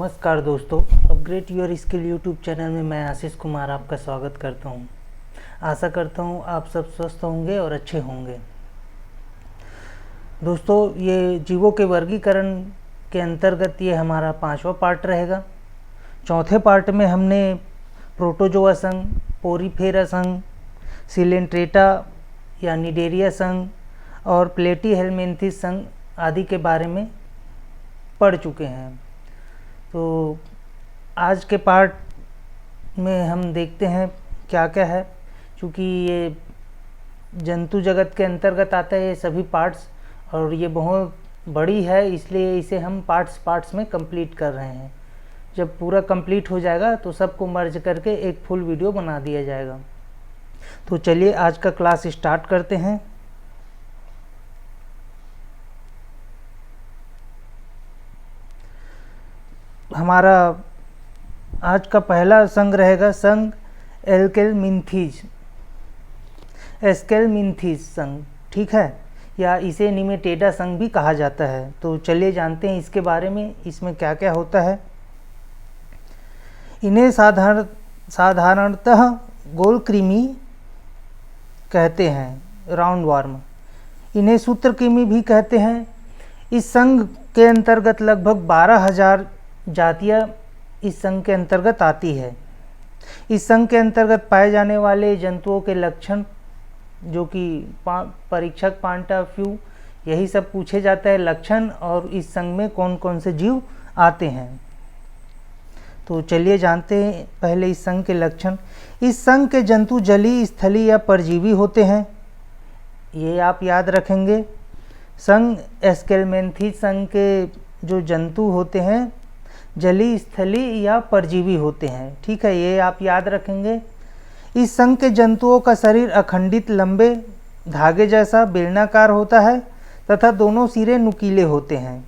नमस्कार दोस्तों, upgrade your skill YouTube channel में मैं आशीष कुमार आपका स्वागत करता हूं। आशा करता हूं आप सब स्वस्थ होंगे और अच्छे होंगे। दोस्तों, ये जीवों के वर्गीकरण के अंतर्गत ये हमारा 5वां पार्ट रहेगा। चौथे पार्ट में हमने प्रोटोजोआ संघ, पोरीफेरा संघ, सिलेंट्रेटा या निडेरिया संघ और प्लेटीहेलमिन्थेस संघ आदि के बारे में पढ़ चुके हैं। तो आज के पार्ट में हम देखते हैं क्या क्या है। क्योंकि ये जंतु जगत के अंतर्गत आता है ये सभी पार्ट्स, और ये बहुत बड़ी है, इसलिए इसे हम पार्ट्स में कंप्लीट कर रहे हैं। जब पूरा कंप्लीट हो जाएगा तो सबको मर्ज करके एक फुल वीडियो बना दिया जाएगा। तो चलिए आज का क्लास स्टार्ट करते हैं। हमारा आज का पहला संघ रहेगा संघ एस्केलमिन्थीज संघ, ठीक है, या इसे निमेटेडा संघ भी कहा जाता है। तो चलिए जानते हैं इसके बारे में, इसमें क्या क्या होता है। इन्हें साधारणतः गोलकृमि कहते हैं, राउंड वार्म। इन्हें सूत्रकृमि भी कहते हैं। इस संघ के अंतर्गत लगभग 12,000 जातियाँ इस संघ के अंतर्गत आती है। इस संघ के अंतर्गत पाए जाने वाले जंतुओं के लक्षण, जो कि परीक्षक पॉइंट ऑफ व्यू यही सब पूछे जाता है, लक्षण और इस संघ में कौन कौन से जीव आते हैं। तो चलिए जानते हैं पहले इस संघ के लक्षण। इस संघ के जंतु जलीय, स्थलीय या परजीवी होते हैं, ये आप याद रखेंगे। संघ एस्केलमिन्थीज संघ के जो जंतु होते हैं जलीय, स्थलीय या परजीवी होते हैं, ठीक है, ये आप याद रखेंगे। इस संघ के जंतुओं का शरीर अखंडित, लंबे धागे जैसा बेलनाकार होता है तथा दोनों सिरे नुकीले होते हैं।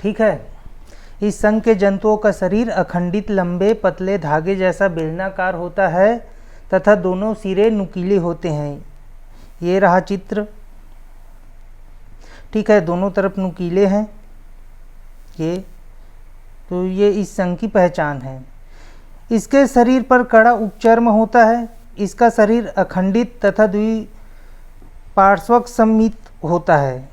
ठीक है, इस संघ के जंतुओं का शरीर अखंडित, लंबे पतले धागे जैसा बेलनाकार होता है तथा दोनों सिरे नुकीले होते हैं। ये रहा चित्र, ठीक है, दोनों तरफ नुकीले हैं ये। तो ये इस संघ की पहचान है। इसके शरीर पर कड़ा उपचर्म होता है। इसका शरीर अखंडित तथा द्विपार्श्वक सममित होता है।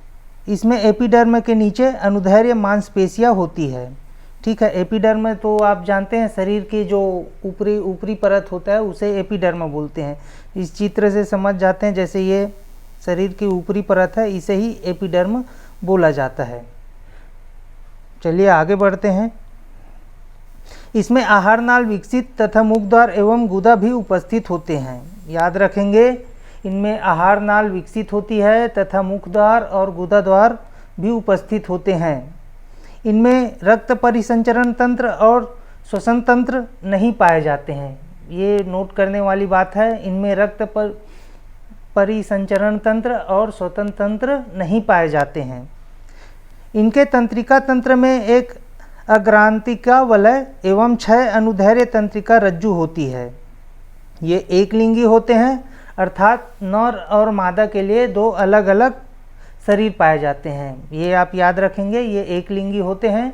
इसमें एपिडर्म के नीचे अनुदैर्ध्य मांसपेशियां होती है, ठीक है। एपिडर्म तो आप जानते हैं, शरीर की जो ऊपरी परत होता है उसे एपिडर्म बोलते हैं। इस चित्र से समझ जाते हैं, जैसे ये शरीर की ऊपरी परत है, इसे ही एपिडर्म बोला जाता है। चलिए आगे बढ़ते हैं। इसमें आहार नाल विकसित तथा मुखद्वार एवं गुदा भी उपस्थित होते हैं, याद रखेंगे। इनमें आहार नाल विकसित होती है तथा मुखद्वार और गुदा द्वार भी उपस्थित होते हैं। इनमें रक्त परिसंचरण तंत्र और श्वसन तंत्र नहीं पाए जाते हैं, ये नोट करने वाली बात है। इनमें रक्त परिसंचरण तंत्र और श्वसन तंत्र नहीं पाए जाते हैं। इनके तंत्रिका तंत्र में एक अग्रांतिका वलय एवं 6 अनुदैर्ध्य तंत्रिका रज्जु होती है। ये एक लिंगी होते हैं, अर्थात नर और मादा के लिए 2 अलग अलग शरीर पाए जाते हैं। ये आप याद रखेंगे, ये एक लिंगी होते हैं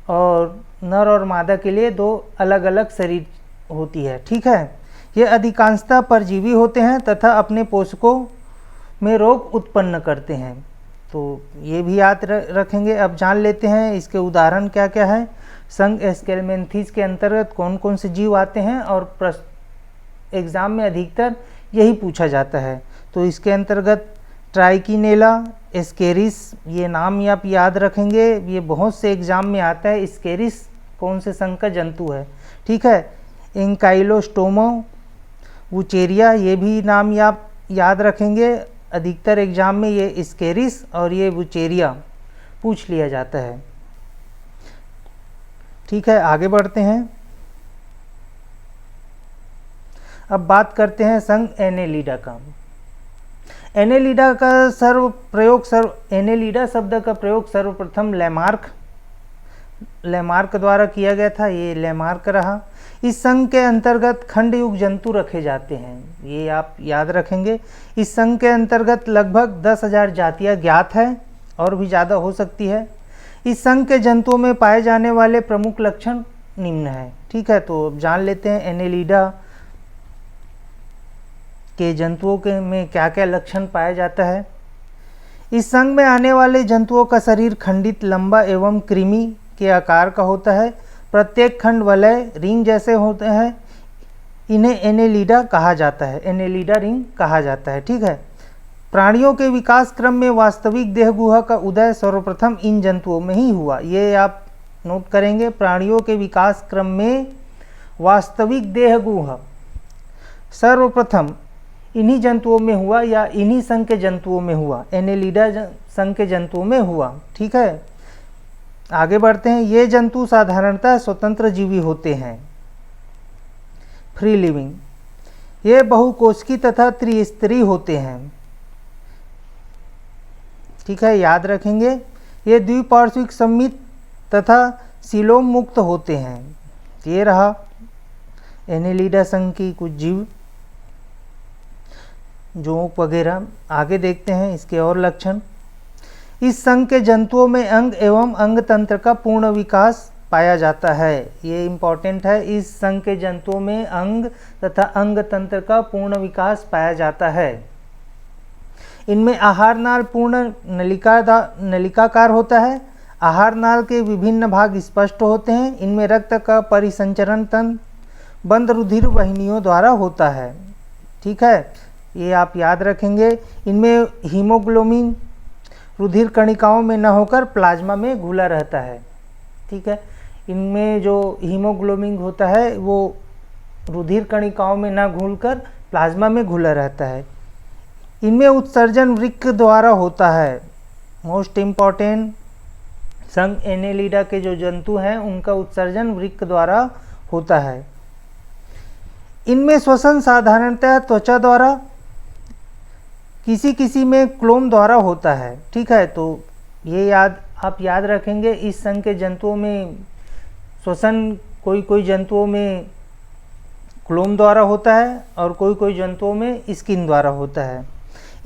और नर और मादा के लिए 2 अलग अलग शरीर होती है, ठीक है। ये अधिकांशतः परजीवी होते हैं तथा अपने पोषकों में रोग उत्पन्न करते हैं। तो ये भी याद रखेंगे। अब जान लेते हैं इसके उदाहरण क्या क्या है। संघ एस्केलमिन्थीज के अंतर्गत कौन कौन से जीव आते हैं, और एग्ज़ाम में अधिकतर यही पूछा जाता है। तो इसके अंतर्गत ट्राइकिनेला, एस्केरिस, ये नाम आप याद रखेंगे, ये बहुत से एग्जाम में आता है। एस्केरिस कौन से संघ का जंतु है, ठीक है। एंकाइलोस्टोमा, वुचेरिया, ये भी नाम आप याद रखेंगे। अधिकतर एग्जाम में ये एस्केरिस और ये वुचेरिया पूछ लिया जाता है, ठीक है। आगे बढ़ते हैं। अब बात करते हैं संघ एनेलिडा का। एनेलिडा का एनेलिडा शब्द का प्रयोग सर्वप्रथम लैमार्क लैमार्क द्वारा किया गया था, ये लैमार्क रहा। इस संघ के अंतर्गत खंडयुग जंतु रखे जाते हैं, ये आप याद रखेंगे। इस संघ के अंतर्गत लगभग 10,000 जातियाँ ज्ञात है और भी ज़्यादा हो सकती है। इस संघ के जंतुओं में पाए जाने वाले प्रमुख लक्षण निम्न है। ठीक है, तो जान लेते हैं एनेलिडा के जंतुओं के में क्या क्या लक्षण पाया जाता है। इस संघ में आने वाले जंतुओं का शरीर खंडित, लंबा एवं कृमि के आकार का होता है। प्रत्येक खंड वलय रिंग जैसे होते हैं। इन्हें एनेलिडा कहा जाता है, एनेलिडा रिंग कहा जाता है। ठीक है, प्राणियों के विकास क्रम में वास्तविक देह गुहा का उदय सर्वप्रथम इन जंतुओं में ही हुआ। ये आप नोट करेंगे, प्राणियों के विकास क्रम में वास्तविक देह गुहा सर्वप्रथम इन्हीं जंतुओं में हुआ या इन्हीं संघ के जंतुओं में हुआ, एनेलिडा संघ के जंतुओं में हुआ। ठीक है, आगे बढ़ते हैं। ये जंतु साधारणतः स्वतंत्र जीवी होते हैं, फ्री लिविंग। ये बहुकोशिकी तथा त्रिस्तरीय होते हैं। ठीक है, याद रखेंगे। ये द्विपार्श्विक सममित तथा सीलोम मुक्त होते हैं। ये रहा एनेलिडा संघ की कुछ जीव, जोंक वगैरह। आगे देखते हैं इसके और लक्षण। इस संघ के जंतुओं में अंग एवं अंग तंत्र का पूर्ण विकास पाया जाता है। ये इम्पॉर्टेंट है, इस संघ के जंतुओं में अंग तथा अंग तंत्र का पूर्ण विकास पाया जाता है। इनमें आहार नाल पूर्ण नलिकाकार होता है। आहार नाल के विभिन्न भाग स्पष्ट होते हैं। इनमें रक्त का परिसंचरण तंत्र बंद रुधिर वाहिनियों द्वारा होता है। ठीक है, ये आप याद रखेंगे। इनमें हीमोग्लोबिन रुधिर कणिकाओं में न होकर प्लाज्मा में घुला रहता है। ठीक है, इनमें जो हीमोग्लोबिन होता है वो रुधिर कणिकाओं में न घुलकर प्लाज्मा में घुला रहता है। इनमें उत्सर्जन वृक्क द्वारा होता है। मोस्ट इम्पॉर्टेंट, संघ एनेलिडा के जो जंतु हैं उनका उत्सर्जन वृक्क द्वारा होता है। इनमें श्वसन साधारणतः त्वचा द्वारा, किसी किसी में क्लोम द्वारा होता है। ठीक है, तो ये आप याद रखेंगे। इस संघ के जंतुओं में श्वसन कोई कोई जंतुओं में क्लोम द्वारा होता है और कोई कोई जंतुओं में स्किन द्वारा होता है।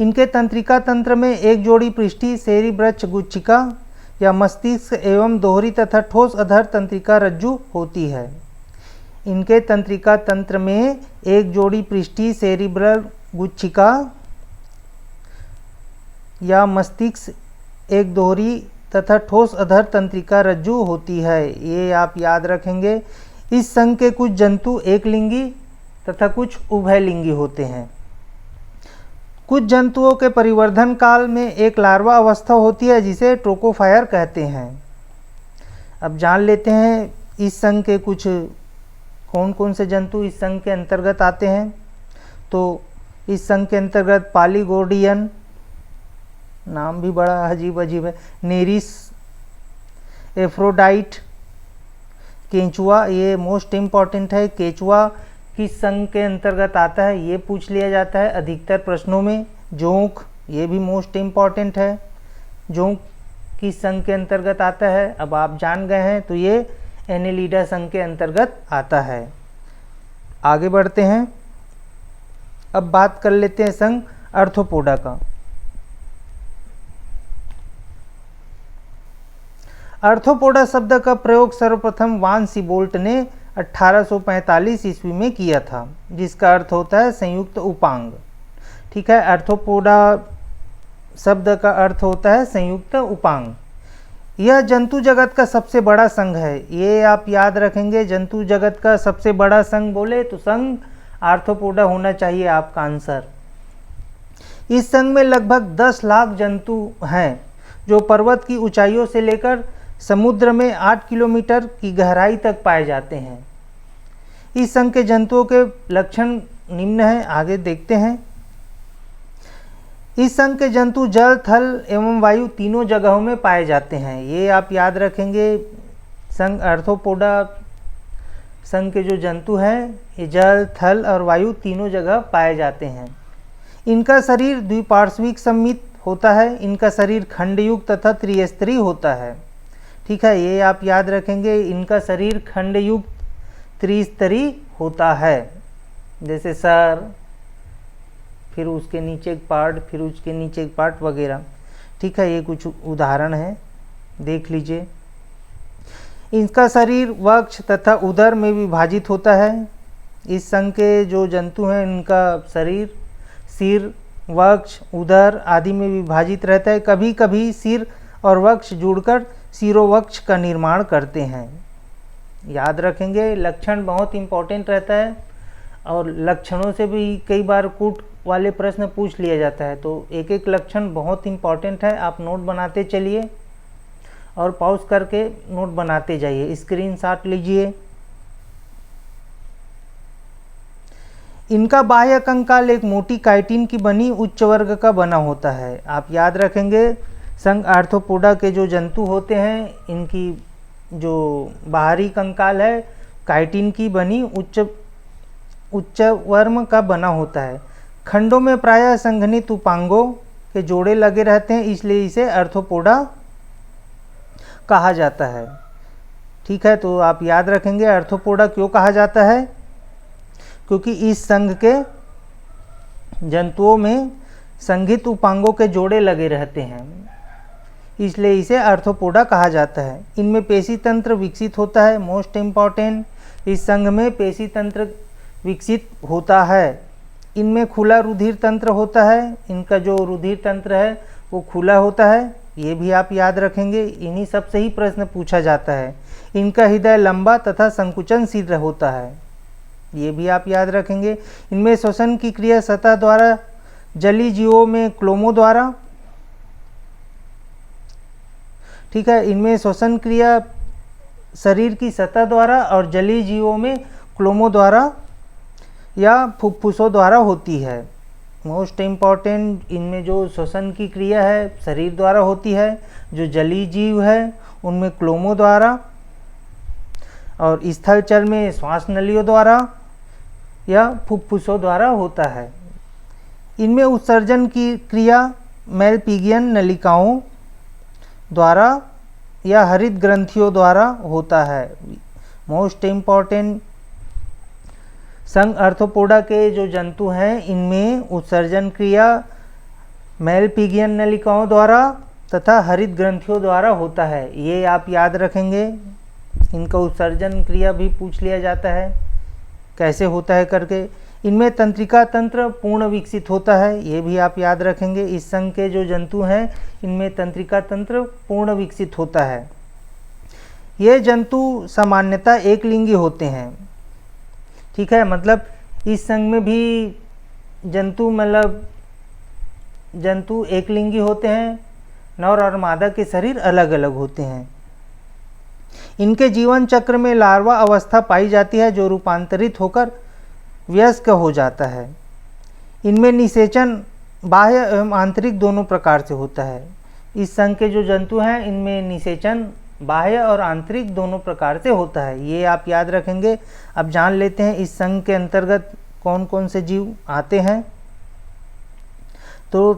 इनके तंत्रिका तंत्र में एक जोड़ी पृष्ठीय सेरिब्रच्छ गुच्छिका या मस्तिष्क एवं दोहरी तथा ठोस अधर तंत्रिका रज्जु होती है। इनके तंत्रिका तंत्र में एक जोड़ी पृष्ठीय सेरिब्रल गुच्छिका या मस्तिष्क, एक दोहरी तथा ठोस अधर तंत्रिका रज्जु होती है। ये आप याद रखेंगे। इस संघ के कुछ जंतु एक लिंगी तथा कुछ उभयलिंगी होते हैं। कुछ जंतुओं के परिवर्धन काल में एक लार्वा अवस्था होती है जिसे ट्रोकोफायर कहते हैं। अब जान लेते हैं इस संघ के कुछ कौन कौन से जंतु इस संघ के अंतर्गत आते हैं। तो इस संघ के अंतर्गत पालीगोडियन, नाम भी बड़ा अजीब अजीब है, नेरिस, एफ्रोडाइट, केंचुआ, ये मोस्ट इम्पॉर्टेंट है। केंचुआ किस संघ के अंतर्गत आता है ये पूछ लिया जाता है अधिकतर प्रश्नों में। जोंक, ये भी मोस्ट इम्पॉर्टेंट है, जोंक किस संघ के अंतर्गत आता है। अब आप जान गए हैं, तो ये एनेलिडा संघ के अंतर्गत आता है। आगे बढ़ते हैं। अब बात कर लेते हैं संघ आर्थ्रोपोडा का। आर्थ्रोपोडा शब्द का प्रयोग सर्वप्रथम वान सीबोल्ट ने 1845 ईस्वी में किया था, जिसका अर्थ होता है संयुक्त उपांग। ठीक है, आर्थ्रोपोडा शब्द का अर्थ होता है संयुक्त उपांग। यह जंतु जगत का सबसे बड़ा संघ है। ये आप याद रखेंगे, जंतु जगत का सबसे बड़ा संघ बोले तो संघ आर्थ्रोपोडा होना चाहिए आपका आंसर। इस संघ में लगभग 10 लाख जंतु हैं जो पर्वत की ऊंचाइयों से लेकर समुद्र में 8 किलोमीटर की गहराई तक पाए जाते हैं। इस संघ के जंतुओं के लक्षण निम्न हैं, आगे देखते हैं। इस संघ के जंतु जल, थल एवं वायु तीनों जगहों में पाए जाते हैं। ये आप याद रखेंगे। संघ आर्थ्रोपोडा संघ के जो जंतु हैं ये जल, थल और वायु तीनों जगह पाए जाते हैं। इनका शरीर द्विपार्श्विक सममित होता है। इनका शरीर खंडयुक्त तथा त्रिस्तरीय होता है। ठीक है, ये आप याद रखेंगे। इनका शरीर खंडयुक्त त्रिस्तरी होता है, जैसे सर, फिर उसके नीचे एक पार्ट, फिर उसके नीचे एक पार्ट वगैरह। ठीक है, ये कुछ उदाहरण है, देख लीजिए। इनका शरीर वक्ष तथा उदर में विभाजित होता है। इस संघ के जो जंतु हैं इनका शरीर सिर, वक्ष, उदर आदि में विभाजित रहता है। कभी कभी सिर और वक्ष जुड़कर सिरोवक्ष का निर्माण करते हैं। याद रखेंगे, लक्षण बहुत इम्पोर्टेंट रहता है और लक्षणों से भी कई बार कूट वाले प्रश्न पूछ लिया जाता है, तो एक एक लक्षण बहुत इम्पोर्टेंट है। आप नोट बनाते चलिए और पॉज करके नोट बनाते जाइए, स्क्रीनशॉट लीजिए। इनका बाह्य कंकाल एक मोटी काइटिन की बनी उच्च वर्ग का बना होता है। आप याद रखेंगे, संघ आर्थ्रोपोडा के जो जंतु होते हैं इनकी जो बाहरी कंकाल है काइटिन की बनी उच्च वर्म का बना होता है। खंडों में प्रायः संघनित उपांगों के जोड़े लगे रहते हैं, इसलिए इसे आर्थ्रोपोडा कहा जाता है। ठीक है, तो आप याद रखेंगे आर्थ्रोपोडा क्यों कहा जाता है, क्योंकि इस संघ के जंतुओं में संघित उपांगों के जोड़े लगे रहते हैं, इसलिए इसे आर्थ्रोपोडा कहा जाता है। इनमें पेशी तंत्र विकसित होता है, मोस्ट इम्पॉर्टेंट, इस संघ में पेशी तंत्र विकसित होता है। इनमें खुला रुधिर तंत्र होता है, इनका जो रुधिर तंत्र है वो खुला होता है, ये भी आप याद रखेंगे। इन्हीं सब से ही प्रश्न पूछा जाता है। इनका हृदय लंबा तथा संकुचनशील होता है, ये भी आप याद रखेंगे। इनमें श्वसन की क्रिया सतह द्वारा, जलीय जीवों में क्लोमो द्वारा। ठीक है, इनमें श्वसन क्रिया शरीर की सतह द्वारा और जलीय जीवों में क्लोमो द्वारा या फुफ्फुसों द्वारा होती है। मोस्ट इम्पॉर्टेंट, इनमें जो श्वसन की क्रिया है शरीर द्वारा होती है, जो जलीय जीव है उनमें क्लोमो द्वारा, और स्थलचर में श्वास नलियों द्वारा या फुफ्फुसों द्वारा होता है। इनमें उत्सर्जन की क्रिया मेलपिगियन नलिकाओं द्वारा या हरित ग्रंथियों द्वारा होता है। मोस्ट इम्पॉर्टेंट, संघ आर्थ्रोपोडा के जो जंतु हैं इनमें उत्सर्जन क्रिया मेलपिगियन नलिकाओं द्वारा तथा हरित ग्रंथियों द्वारा होता है, ये आप याद रखेंगे। इनका उत्सर्जन क्रिया भी पूछ लिया जाता है कैसे होता है करके। इनमें तंत्रिका तंत्र पूर्ण विकसित होता है, ये भी आप याद रखेंगे। इस संघ के जो जंतु हैं इनमें तंत्रिका तंत्र पूर्ण विकसित होता है। ये जंतु सामान्यतः एक लिंगी होते हैं। ठीक है, मतलब इस संघ में भी जंतु एक लिंगी होते हैं, नर और मादा के शरीर अलग अलग होते हैं। इनके जीवन चक्र में लार्वा अवस्था पाई जाती है जो रूपांतरित होकर वयस्क हो जाता है। इनमें निषेचन बाह्य एवं आंतरिक दोनों प्रकार से होता है। इस संघ के जो जंतु हैं इनमें निषेचन बाह्य और आंतरिक दोनों प्रकार से होता है, ये आप याद रखेंगे। अब जान लेते हैं इस संघ के अंतर्गत कौन कौन से जीव आते हैं। तो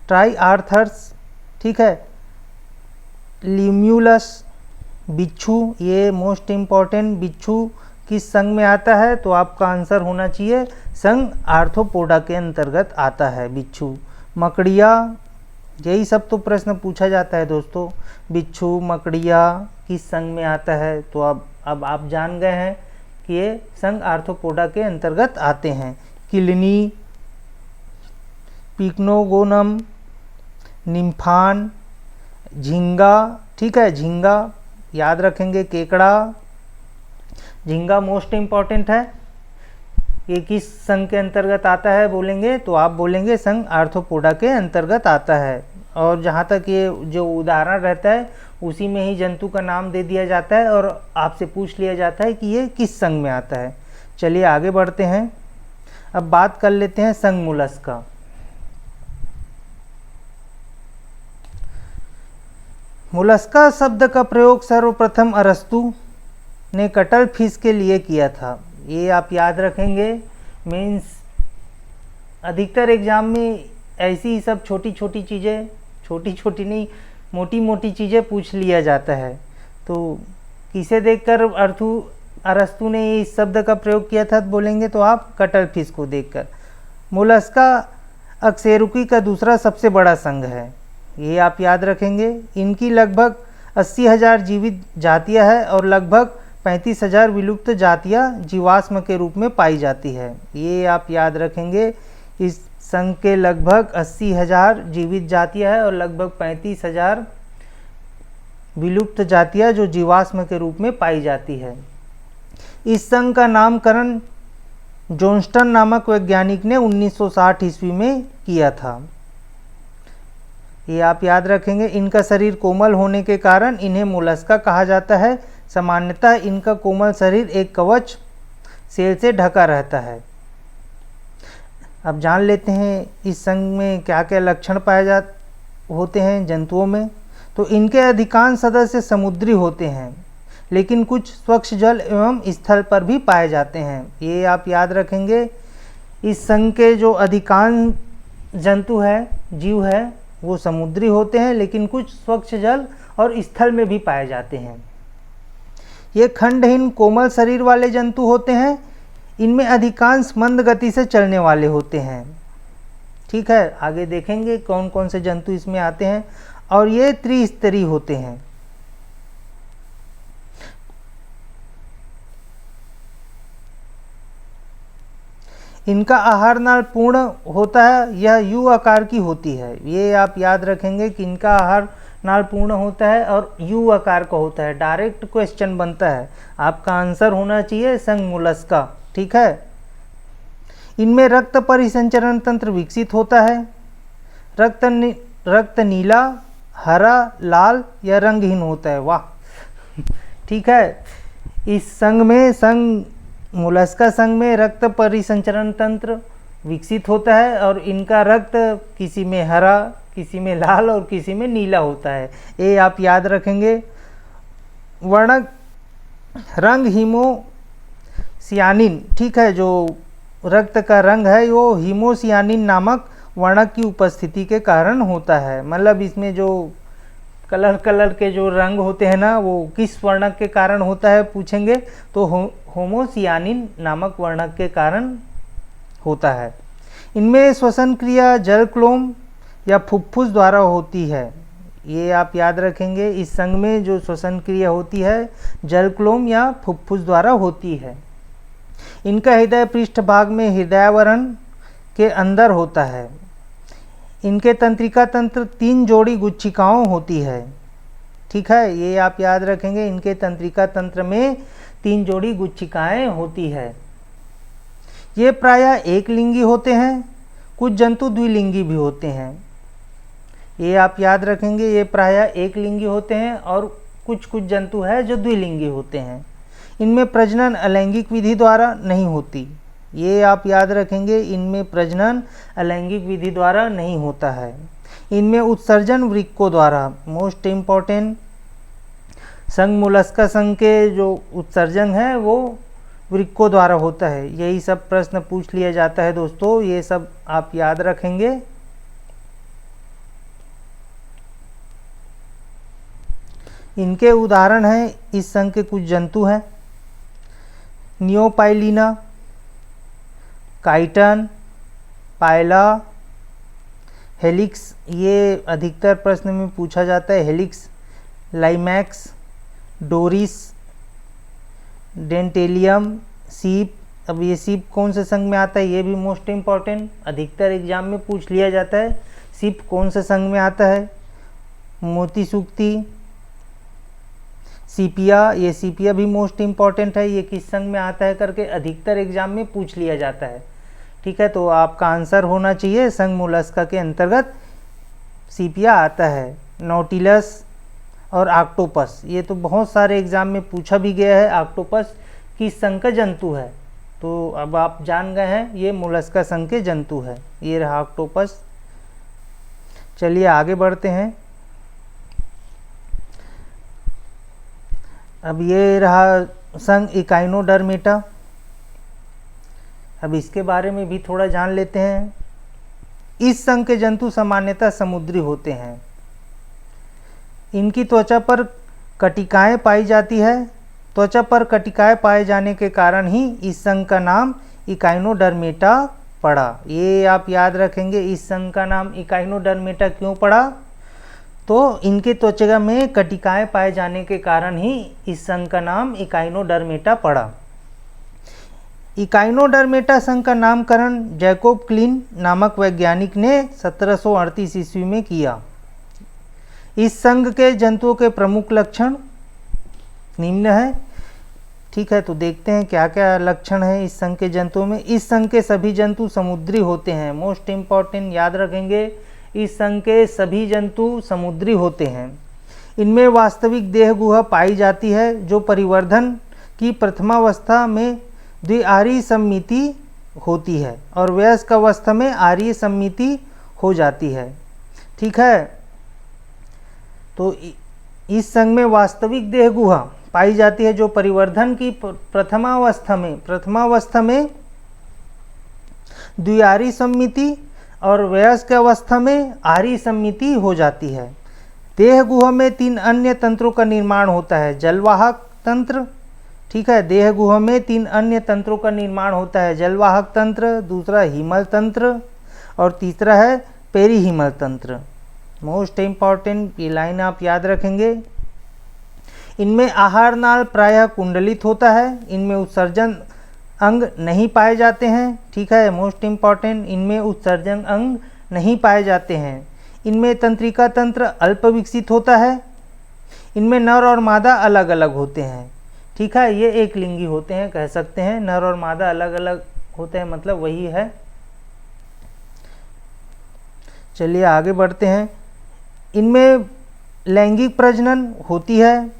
ट्राईआर्थर्स, ठीक है, ल्यूम्यूलस, बिच्छू, ये मोस्ट इम्पॉर्टेंट, बिच्छू किस संघ में आता है, तो आपका आंसर होना चाहिए संघ आर्थ्रोपोडा के अंतर्गत आता है बिच्छू। मकड़िया, यही सब तो प्रश्न पूछा जाता है दोस्तों, बिच्छू मकड़िया किस संघ में आता है, तो अब आप जान गए हैं कि ये संघ आर्थ्रोपोडा के अंतर्गत आते हैं। किलनी, पिक्नोगोनम, निम्फान, झींगा, ठीक है, झींगा याद रखेंगे, केकड़ा, झींगा मोस्ट इम्पॉर्टेंट है। ये किस संघ के अंतर्गत आता है बोलेंगे, तो आप बोलेंगे संघ आर्थ्रोपोडा के अंतर्गत आता है। और जहाँ तक ये जो उदाहरण रहता है उसी में ही जंतु का नाम दे दिया जाता है और आपसे पूछ लिया जाता है कि ये किस संघ में आता है। चलिए आगे बढ़ते हैं, अब बात कर लेते हैं संघ मोलस्का। मोलस्का शब्द का प्रयोग सर्वप्रथम अरस्तु ने कटल फिश के लिए किया था, ये आप याद रखेंगे। मीन्स अधिकतर एग्जाम में ऐसी ही सब छोटी छोटी चीज़ें छोटी छोटी नहीं, मोटी मोटी चीज़ें पूछ लिया जाता है। तो किसे देखकर अरस्तु ने इस शब्द का प्रयोग किया था, तो बोलेंगे तो आप कटल फिश को देखकर। मोलस्का अकशेरुकी का दूसरा सबसे बड़ा संघ है, ये आप याद रखेंगे। इनकी लगभग 80,000 जीवित जातियां हैं और लगभग 35,000 विलुप्त जातियां जीवाश्म के रूप में पाई जाती है, ये आप याद रखेंगे। इस संघ के लगभग 80,000 जीवित जातियां हैं और लगभग 35,000 विलुप्त जातियां जो जीवाश्म के रूप में पाई जाती है। इस संघ का नामकरण जोन्स्टन नामक वैज्ञानिक ने 1960 ईस्वी में किया था, ये आप याद रखेंगे। इनका शरीर कोमल होने के कारण इन्हें मोलस्का कहा जाता है। सामान्यतः इनका कोमल शरीर एक कवच सेल से ढका रहता है। अब जान लेते हैं इस संघ में क्या क्या लक्षण पाए होते हैं जंतुओं में। तो इनके अधिकांश सदस्य समुद्री होते हैं, लेकिन कुछ स्वच्छ जल एवं स्थल पर भी पाए जाते हैं, ये आप याद रखेंगे। इस संघ के जो अधिकांश जंतु है, जीव है, वो समुद्री होते हैं, लेकिन कुछ स्वच्छ जल और स्थल में भी पाए जाते हैं। ये खंडहीन कोमल शरीर वाले जंतु होते हैं। इनमें अधिकांश मंद गति से चलने वाले होते हैं। ठीक है, आगे देखेंगे कौन कौन से जंतु इसमें आते हैं। और ये त्रिस्तरीय होते हैं। इनका आहार नाल पूर्ण होता है, यह यू आकार की होती है, ये आप याद रखेंगे कि इनका आहार नाल पूर्ण होता है और यू आकार का होता है। डायरेक्ट क्वेश्चन बनता है, आपका आंसर होना चाहिए संघ मोलस्का। ठीक है, इनमें रक्त परिसंचरण तंत्र विकसित होता है। रक्त नीला, हरा, लाल या रंगहीन होता है। वाह ठीक है, इस संघ में मोलस्का संघ में रक्त परिसंचरण तंत्र विकसित होता है और इनका रक्त किसी में हरा, किसी में लाल और किसी में नीला होता है, ये आप याद रखेंगे। वर्णक रंग हीमोसियानिन, ठीक है, जो रक्त का रंग है वो हीमोसियानिन नामक वर्णक की उपस्थिति के कारण होता है। मतलब इसमें जो कलर के जो रंग होते हैं ना, वो किस वर्णक के कारण होता है पूछेंगे तो होमोसियानिन नामक वर्णक के कारण होता है। इनमें श्वसन क्रिया जलक्लोम या फुफ्फुस द्वारा होती है, ये आप याद रखेंगे। इस संघ में जो श्वसन क्रिया होती है जलक्लोम या फुफ्फुस द्वारा होती है। इनका हृदय पृष्ठभाग में हृदयावरण के अंदर होता है। इनके तंत्रिका तंत्र 3 जोड़ी गुच्छिकाओं होती है। ठीक है, ये आप याद रखेंगे। इनके तंत्रिका तंत्र में 3 जोड़ी गुच्छिकाएं होती है। ये प्रायः एक लिंगी होते हैं, कुछ जंतु द्विलिंगी भी होते हैं, ये आप याद रखेंगे। ये प्रायः एक लिंगी होते हैं और कुछ जंतु है जो द्विलिंगी होते हैं। इनमें प्रजनन अलैंगिक विधि द्वारा नहीं होती, ये आप याद रखेंगे। इनमें प्रजनन अलैंगिक विधि द्वारा नहीं होता है। इनमें उत्सर्जन वृक्कों द्वारा, मोस्ट इम्पॉर्टेंट, संघ मोलस्का संघ के जो उत्सर्जन है वो वृक्कों द्वारा होता है। यही सब प्रश्न पूछ लिया जाता है दोस्तों, ये सब आप याद रखेंगे। इनके उदाहरण हैं, इस संघ के कुछ जंतु हैं, नियोपाइलिना, काइटन, पायला, हेलिक्स, ये अधिकतर प्रश्न में पूछा जाता है, हेलिक्स, लाइमैक्स, डोरिस, डेंटेलियम, सीप। अब ये सीप कौन से संघ में आता है, ये भी मोस्ट इम्पॉर्टेंट, अधिकतर एग्जाम में पूछ लिया जाता है, सीप कौन से संघ में आता है। मोती सूक्ति, सीपिया, ये सीपिया भी मोस्ट इम्पॉर्टेंट है, ये किस संघ में आता है करके अधिकतर एग्जाम में पूछ लिया जाता है। ठीक है, तो आपका आंसर होना चाहिए संघ मोलस्का के अंतर्गत सीपिया आता है। नौटिलस और ऑक्टोपस, ये तो बहुत सारे एग्जाम में पूछा भी गया है, ऑक्टोपस किस संघ का जंतु है, तो अब आप जान गए हैं ये मोलस्का संघ के जंतु है। ये रहा ऑक्टोपस। चलिए आगे बढ़ते हैं। अब ये रहा संघ इकाइनोडर्मेटा। अब इसके बारे में भी थोड़ा जान लेते हैं। इस संघ के जंतु सामान्यतः समुद्री होते हैं। इनकी त्वचा पर कटिकाएं पाई जाती है। त्वचा पर कटिकाएं पाए जाने के कारण ही इस संघ का नाम इकाइनोडर्मेटा पड़ा। ये आप याद रखेंगे, इस संघ का नाम इकाइनोडर्मेटा क्यों पड़ा? तो इनके त्वचा में कटिकाएं पाए जाने के कारण ही इस संघ का नाम इकाइनोडर्मेटा पड़ा। इकाइनोडर्मेटा संघ का नामकरण जैकोब क्लीन नामक वैज्ञानिक ने 1738 ईस्वी में किया। इस संघ के जंतुओं के प्रमुख लक्षण निम्न है। ठीक है, तो देखते हैं क्या क्या लक्षण है इस संघ के जंतुओं में। इस संघ के सभी जंतु समुद्री होते हैं। मोस्ट इम्पॉर्टेंट याद रखेंगे, इस संघ के सभी जंतु समुद्री होते हैं। इनमें वास्तविक देह गुहा पाई जाती है जो परिवर्धन की प्रथमावस्था में द्विआरीय सममिति होती है और वयस्क अवस्था में आरीय सममिति हो जाती है। ठीक है, तो इस संघ में वास्तविक देह गुहा पाई जाती है जो परिवर्धन की प्रथमावस्था में द्विआरीय सममिति और वयस्क अवस्था में आरीय सममिति हो जाती है। देह गुहा में 3 अन्य तंत्रों का निर्माण होता है। जलवाहक तंत्र, ठीक है, देह गुहा में 3 अन्य तंत्रों का निर्माण होता है। जलवाहक तंत्र, दूसरा हिमल तंत्र और तीसरा है पेरीहिमल तंत्र। मोस्ट इम्पॉर्टेंट ये लाइन आप याद रखेंगे। इनमें आहार नाल प्रायः कुंडलित होता है। इनमें उत्सर्जन अंग नहीं पाए जाते हैं। ठीक है, मोस्ट इम्पॉर्टेंट, इनमें उत्सर्जन अंग नहीं पाए जाते हैं। इनमें तंत्रिका तंत्र अल्प विकसित होता है। इनमें नर और मादा अलग अलग होते हैं। ठीक है, ये एक लिंगी होते हैं, कह सकते हैं। नर और मादा अलग अलग होते हैं, मतलब वही है। चलिए आगे बढ़ते हैं। इनमें लैंगिक प्रजनन होती है।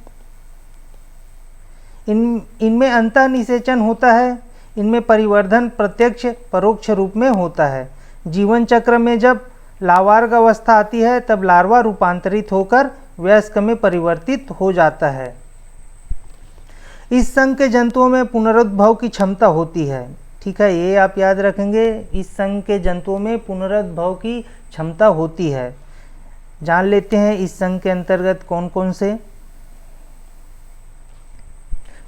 इनमें अंतः निषेचन होता है। इनमें परिवर्धन प्रत्यक्ष परोक्ष रूप में होता है। जीवन चक्र में जब लार्वार्ग अवस्था आती है तब लार्वा रूपांतरित होकर वयस्क में परिवर्तित हो जाता है। इस संघ के जंतुओं में पुनरुद्भव की क्षमता होती है। ठीक है, ये आप याद रखेंगे, इस संघ के जंतुओं में पुनरुद्भव की क्षमता होती है। जान लेते हैं इस संघ के अंतर्गत कौन कौन से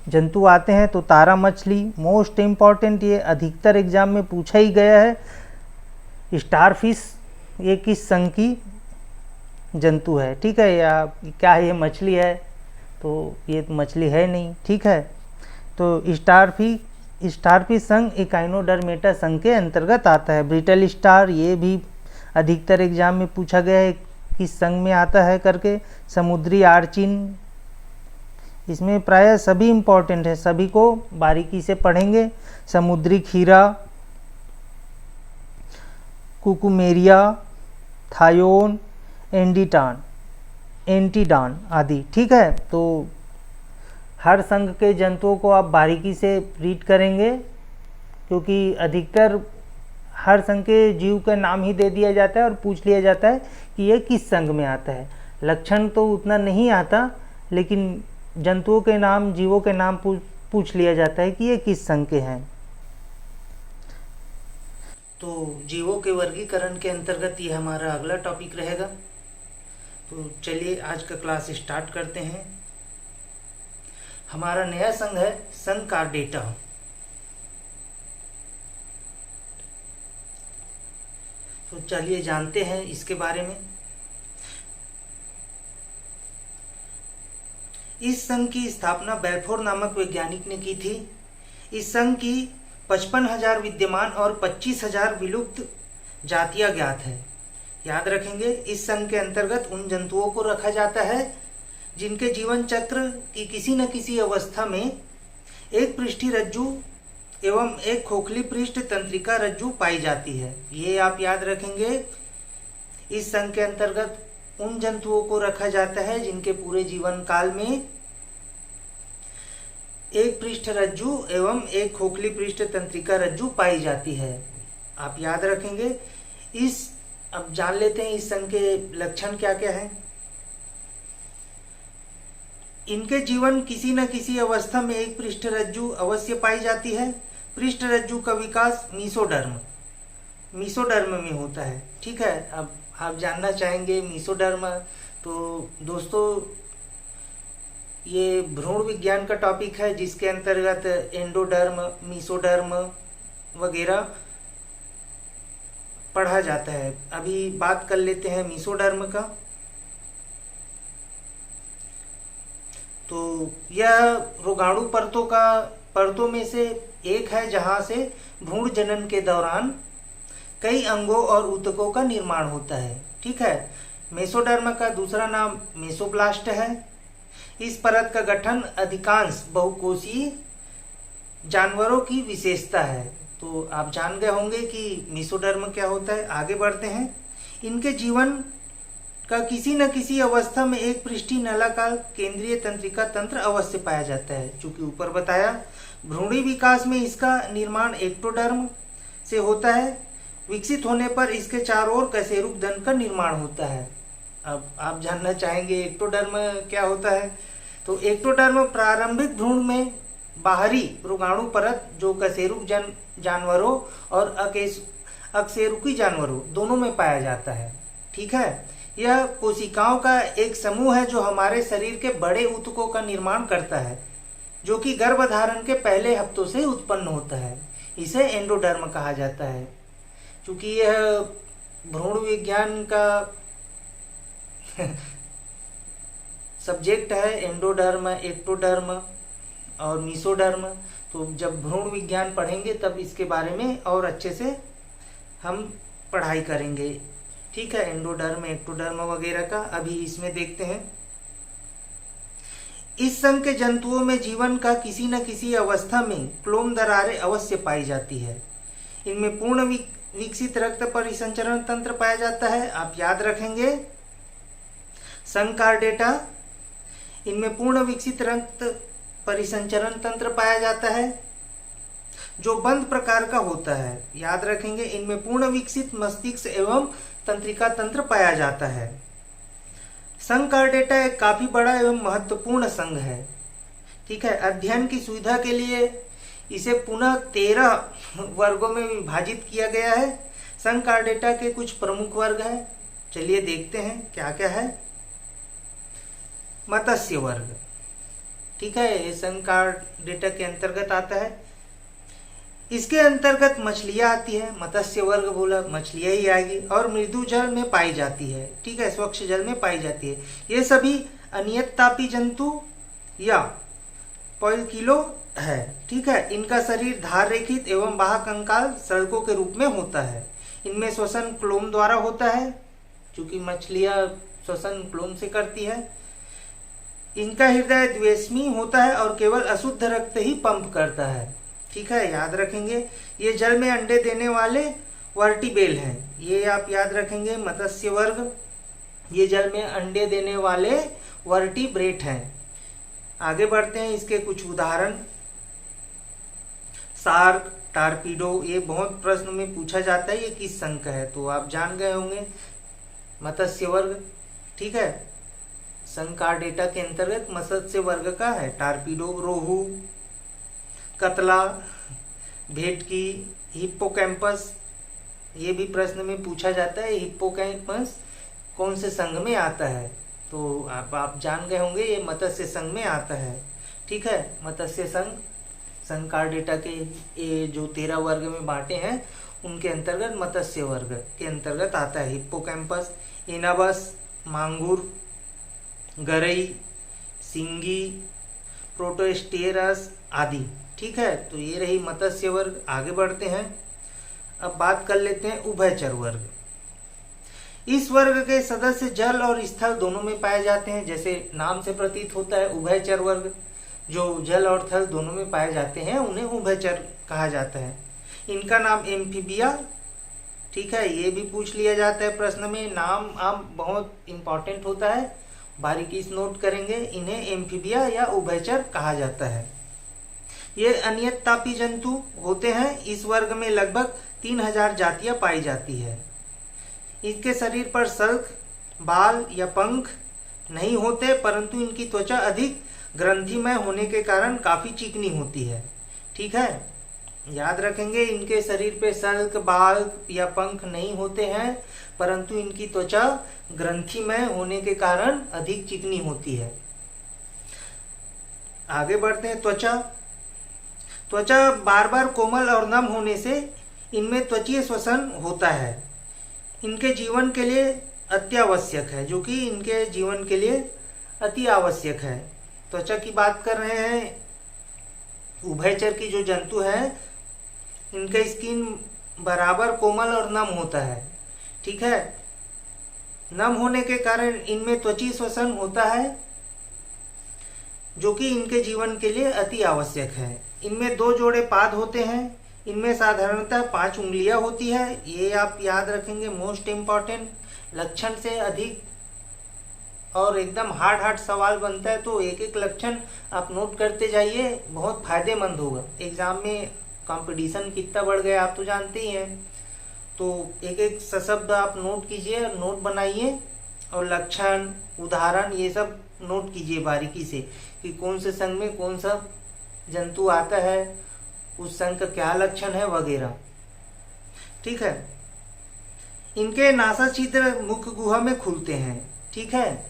जंतु आते हैं। तो तारा मछली, मोस्ट इम्पॉर्टेंट, ये अधिकतर एग्जाम में पूछा ही गया है। स्टारफिश ये किस संघ की जंतु है? ठीक है, या क्या ये मछली है? तो ये तो मछली है नहीं। ठीक है, तो स्टारफिश संघ इकाइनोडर्मेटा संघ के अंतर्गत आता है। ब्रिटल स्टार, ये भी अधिकतर एग्जाम में पूछा गया है किस संघ में आता है करके। समुद्री आर्चिन, इसमें प्रायः सभी इम्पॉर्टेंट है, सभी को बारीकी से पढ़ेंगे। समुद्री खीरा, कुकुमेरिया, थायोन, एंटीडान आदि। ठीक है, तो हर संघ के जंतुओं को आप बारीकी से रीड करेंगे, क्योंकि अधिकतर हर संघ के जीव का नाम ही दे दिया जाता है और पूछ लिया जाता है कि ये किस संघ में आता है। लक्षण तो उतना नहीं आता, लेकिन जंतुओं के नाम, जीवों के नाम पूछ लिया जाता है कि ये किस संघ के हैं। तो जीवों के वर्गीकरण के अंतर्गत ये हमारा अगला टॉपिक रहेगा। तो चलिए आज का क्लास स्टार्ट करते हैं। हमारा नया संघ है संघ कार्डेटा। तो चलिए जानते हैं इसके बारे में। इस संघ की स्थापना बेल्फोर नामक वैज्ञानिक ने की थी। इस संघ की 55,000 विद्यमान और 25,000 विलुप्त जातियां ज्ञात है। याद रखेंगे, इस संघ के अंतर्गत उन जंतुओं को रखा जाता है जिनके जीवन चक्र की किसी न किसी अवस्था में एक पृष्ठीय रज्जु एवं एक खोखली पृष्ठ तंत्रिका रज्जु पाई जाती है। ये आप याद रखेंगे, इस संघ के अंतर्गत उन जंतुओं को रखा जाता है जिनके पूरे जीवन काल में एक पृष्ठ रज्जु एवं एक खोखली पृष्ठ तंत्रिका रज्जु पाई जाती है। आप याद रखेंगे। अब जान लेते हैं इस संघ के लक्षण क्या क्या है। इनके जीवन किसी न किसी अवस्था में एक पृष्ठ रज्जु अवश्य पाई जाती है। पृष्ठ रज्जु का विकास मीसोडर्म में होता है। ठीक है, अब आप जानना चाहेंगे मीसोडर्म तो दोस्तों, ये भ्रूण विज्ञान का टॉपिक है जिसके अंतर्गत एंडोडर्म, मीसोडर्म वगैरह पढ़ा जाता है। अभी बात कर लेते हैं मीसोडर्म का। तो यह रोगाणु परतों में से एक है जहां से भ्रूण जनन के दौरान कई अंगों और ऊतकों का निर्माण होता है। ठीक है। मेसोडर्म का दूसरा नाम मेसोब्लास्ट है। इस परत का गठन अधिकांश बहुकोषीय जानवरों की विशेषता है। तो आप जान गए होंगे कि मेसोडर्म क्या होता है। आगे बढ़ते हैं। इनके जीवन का किसी न किसी अवस्था में एक पृष्ठीय नलाकार केंद्रीय तंत्रिका तंत्र अवश्य पाया जाता है। चूंकि ऊपर बताया, भ्रूणी विकास में इसका निर्माण एक्टोडर्म से होता है। विकसित होने पर इसके चारों ओर कशेरुक दंड का निर्माण होता है। अब आप जानना चाहेंगे एक्टोडर्म क्या होता है। तो एक्टोडर्म प्रारंभिक भ्रूण में बाहरी रोगाणु परत जो कशेरुक जानवरों और अकशेरुकी जानवरों दोनों में पाया जाता है। ठीक है। यह कोशिकाओं का एक समूह है जो हमारे शरीर के बड़े ऊतकों का निर्माण करता है, जो कि गर्भधारण के पहले हफ्तों से उत्पन्न होता है। इसे एंडोडर्म कहा जाता है। क्योंकि यह भ्रूण विज्ञान का सब्जेक्ट है, एंडोडर्म, एक्टोडर्म और मीसोडर्म। तो जब भ्रूण विज्ञान पढ़ेंगे तब इसके बारे में और अच्छे से हम पढ़ाई करेंगे। ठीक है। एंडोडर्म, एक्टोडर्म वगैरह का अभी इसमें देखते हैं। इस संघ के जंतुओं में जीवन का किसी न किसी अवस्था में क्लोम दरारें अवश्य पाई जाती है। इनमें पूर्ण विकसित रक्त परिसंचरण तंत्र पाया जाता है। आप याद रखेंगे, संकार्डेटा, इनमें पूर्ण विकसित रक्त परिसंचरण तंत्र पाया जाता है जो बंद प्रकार का होता है। याद रखेंगे, इनमें पूर्ण विकसित मस्तिष्क एवं तंत्रिका तंत्र पाया जाता है। संकार्डेटा एक काफी बड़ा एवं महत्वपूर्ण संघ है। ठीक है। अध्ययन की सुविधा के लिए इसे पुनः 13 वर्गों में विभाजित किया गया है। संकार्डेटा के कुछ प्रमुख वर्ग हैं। चलिए देखते हैं क्या क्या है। मत्स्य वर्ग। ठीक है। ये संकार्डेटा के अंतर्गत आता है। इसके अंतर्गत मछलियां आती है। मत्स्य वर्ग बोला, मछलियां ही आएगी। और मृदु जल में पाई जाती है। ठीक है। स्वच्छ जल में पाई जाती है। ये सभी अनियत तापी जंतु या पॉइलकिलो है। ठीक है। इनका शरीर धार रेखित एवं बाह्य कंकाल सड़कों के रूप में होता है। इनमें श्वसन क्लोम द्वारा होता है, क्योंकि मछलियां श्वसन क्लोम से करती है। इनका हृदय द्वेष्मी होता है और केवल अशुद्ध रक्त ही पंप करता है। ठीक है। याद रखेंगे, ये जल में अंडे देने वाले वर्टिब्रेट हैं। ये आप याद रखेंगे, मत्स्य वर्ग ये जल में अंडे देने वाले वर्टिब्रेट हैं। आगे बढ़ते हैं। इसके कुछ उदाहरण, शार्क, टारपीडो, ये बहुत प्रश्न में पूछा जाता है ये किस संघ का है। तो आप जान गए होंगे, मत्स्य वर्ग। ठीक है। संकार्डेटा के अंतर्गत मत्स्य वर्ग का है। टारपीडो, रोहू, कतला, भेटकी, हिप्पोकैम्पस, ये भी प्रश्न में पूछा जाता है हिप्पोकैम्पस कौन से संघ में आता है। तो आप जान गए होंगे ये मत्स्य संघ में आता है। ठीक है। मत्स्य संघ संकार्डेटा के ये जो 13 वर्ग में बांटे हैं उनके अंतर्गत मत्स्य वर्ग के अंतर्गत आता है। हिप्पोकैम्पस, इनाबस, मांगुर, गरई, सिंगी, प्रोटोस्टेरस आदि। ठीक है। तो ये रही मत्स्य वर्ग। आगे बढ़ते हैं। अब बात कर लेते हैं उभयचर वर्ग। इस वर्ग के सदस्य जल और स्थल दोनों में पाए जाते हैं। जैसे नाम से प्रतीत होता है, उभयचर वर्ग जो जल और थल दोनों में पाए जाते हैं उन्हें उभयचर कहा जाता है। इनका नाम एम्फीबिया। ठीक है। ये भी पूछ लिया जाता है प्रश्न में। नाम आप बहुत इंपॉर्टेंट होता है, बारीकी से नोट करेंगे। इन्हें एम्फीबिया या उभयचर कहा जाता है। ये अनियत तापी जंतु होते हैं। इस वर्ग में लगभग 3000 जातियां पाई जाती है। इसके शरीर पर शल्क, बाल या पंख नहीं होते, परंतु इनकी त्वचा अधिक ग्रंथिमय होने के कारण काफी चिकनी होती है। ठीक है। याद रखेंगे, इनके शरीर पे सल्क, बाल या पंख नहीं होते हैं, परंतु इनकी त्वचा ग्रंथिमय होने के कारण अधिक चिकनी होती है। आगे बढ़ते हैं। त्वचा बार बार कोमल और नम होने से इनमें त्वचीय श्वसन होता है। इनके जीवन के लिए अत्यावश्यक है, जो कि इनके जीवन के लिए अति आवश्यक है। त्वचा की बात कर रहे हैं। उभयचर की जो जंतु है, इनका स्किन बराबर कोमल और नम होता है। ठीक है, नम होने के कारण इनमें त्वचीय श्वसन होता है, जो कि इनके जीवन के लिए अति आवश्यक है। इनमें 2 जोड़े पाद होते हैं। इनमें साधारणतः 5 उंगलियां होती है। ये आप याद रखेंगे, मोस्ट इम्पॉर्टेंट। लक्षण से अधिक और एकदम हार्ड सवाल बनता है, तो एक एक लक्षण आप नोट करते जाइए, बहुत फायदेमंद होगा। एग्जाम में कंपटीशन कितना बढ़ गया आप तो जानते ही हैं। तो एक एक सशब्द आप नोट कीजिए, नोट बनाइए, और लक्षण, उदाहरण ये सब नोट कीजिए बारीकी से, कि कौन से संघ में कौन सा जंतु आता है, उस संघ का क्या लक्षण है वगैरह। ठीक है। इनके नासा छिद्र मुख गुहा में खुलते हैं। ठीक है।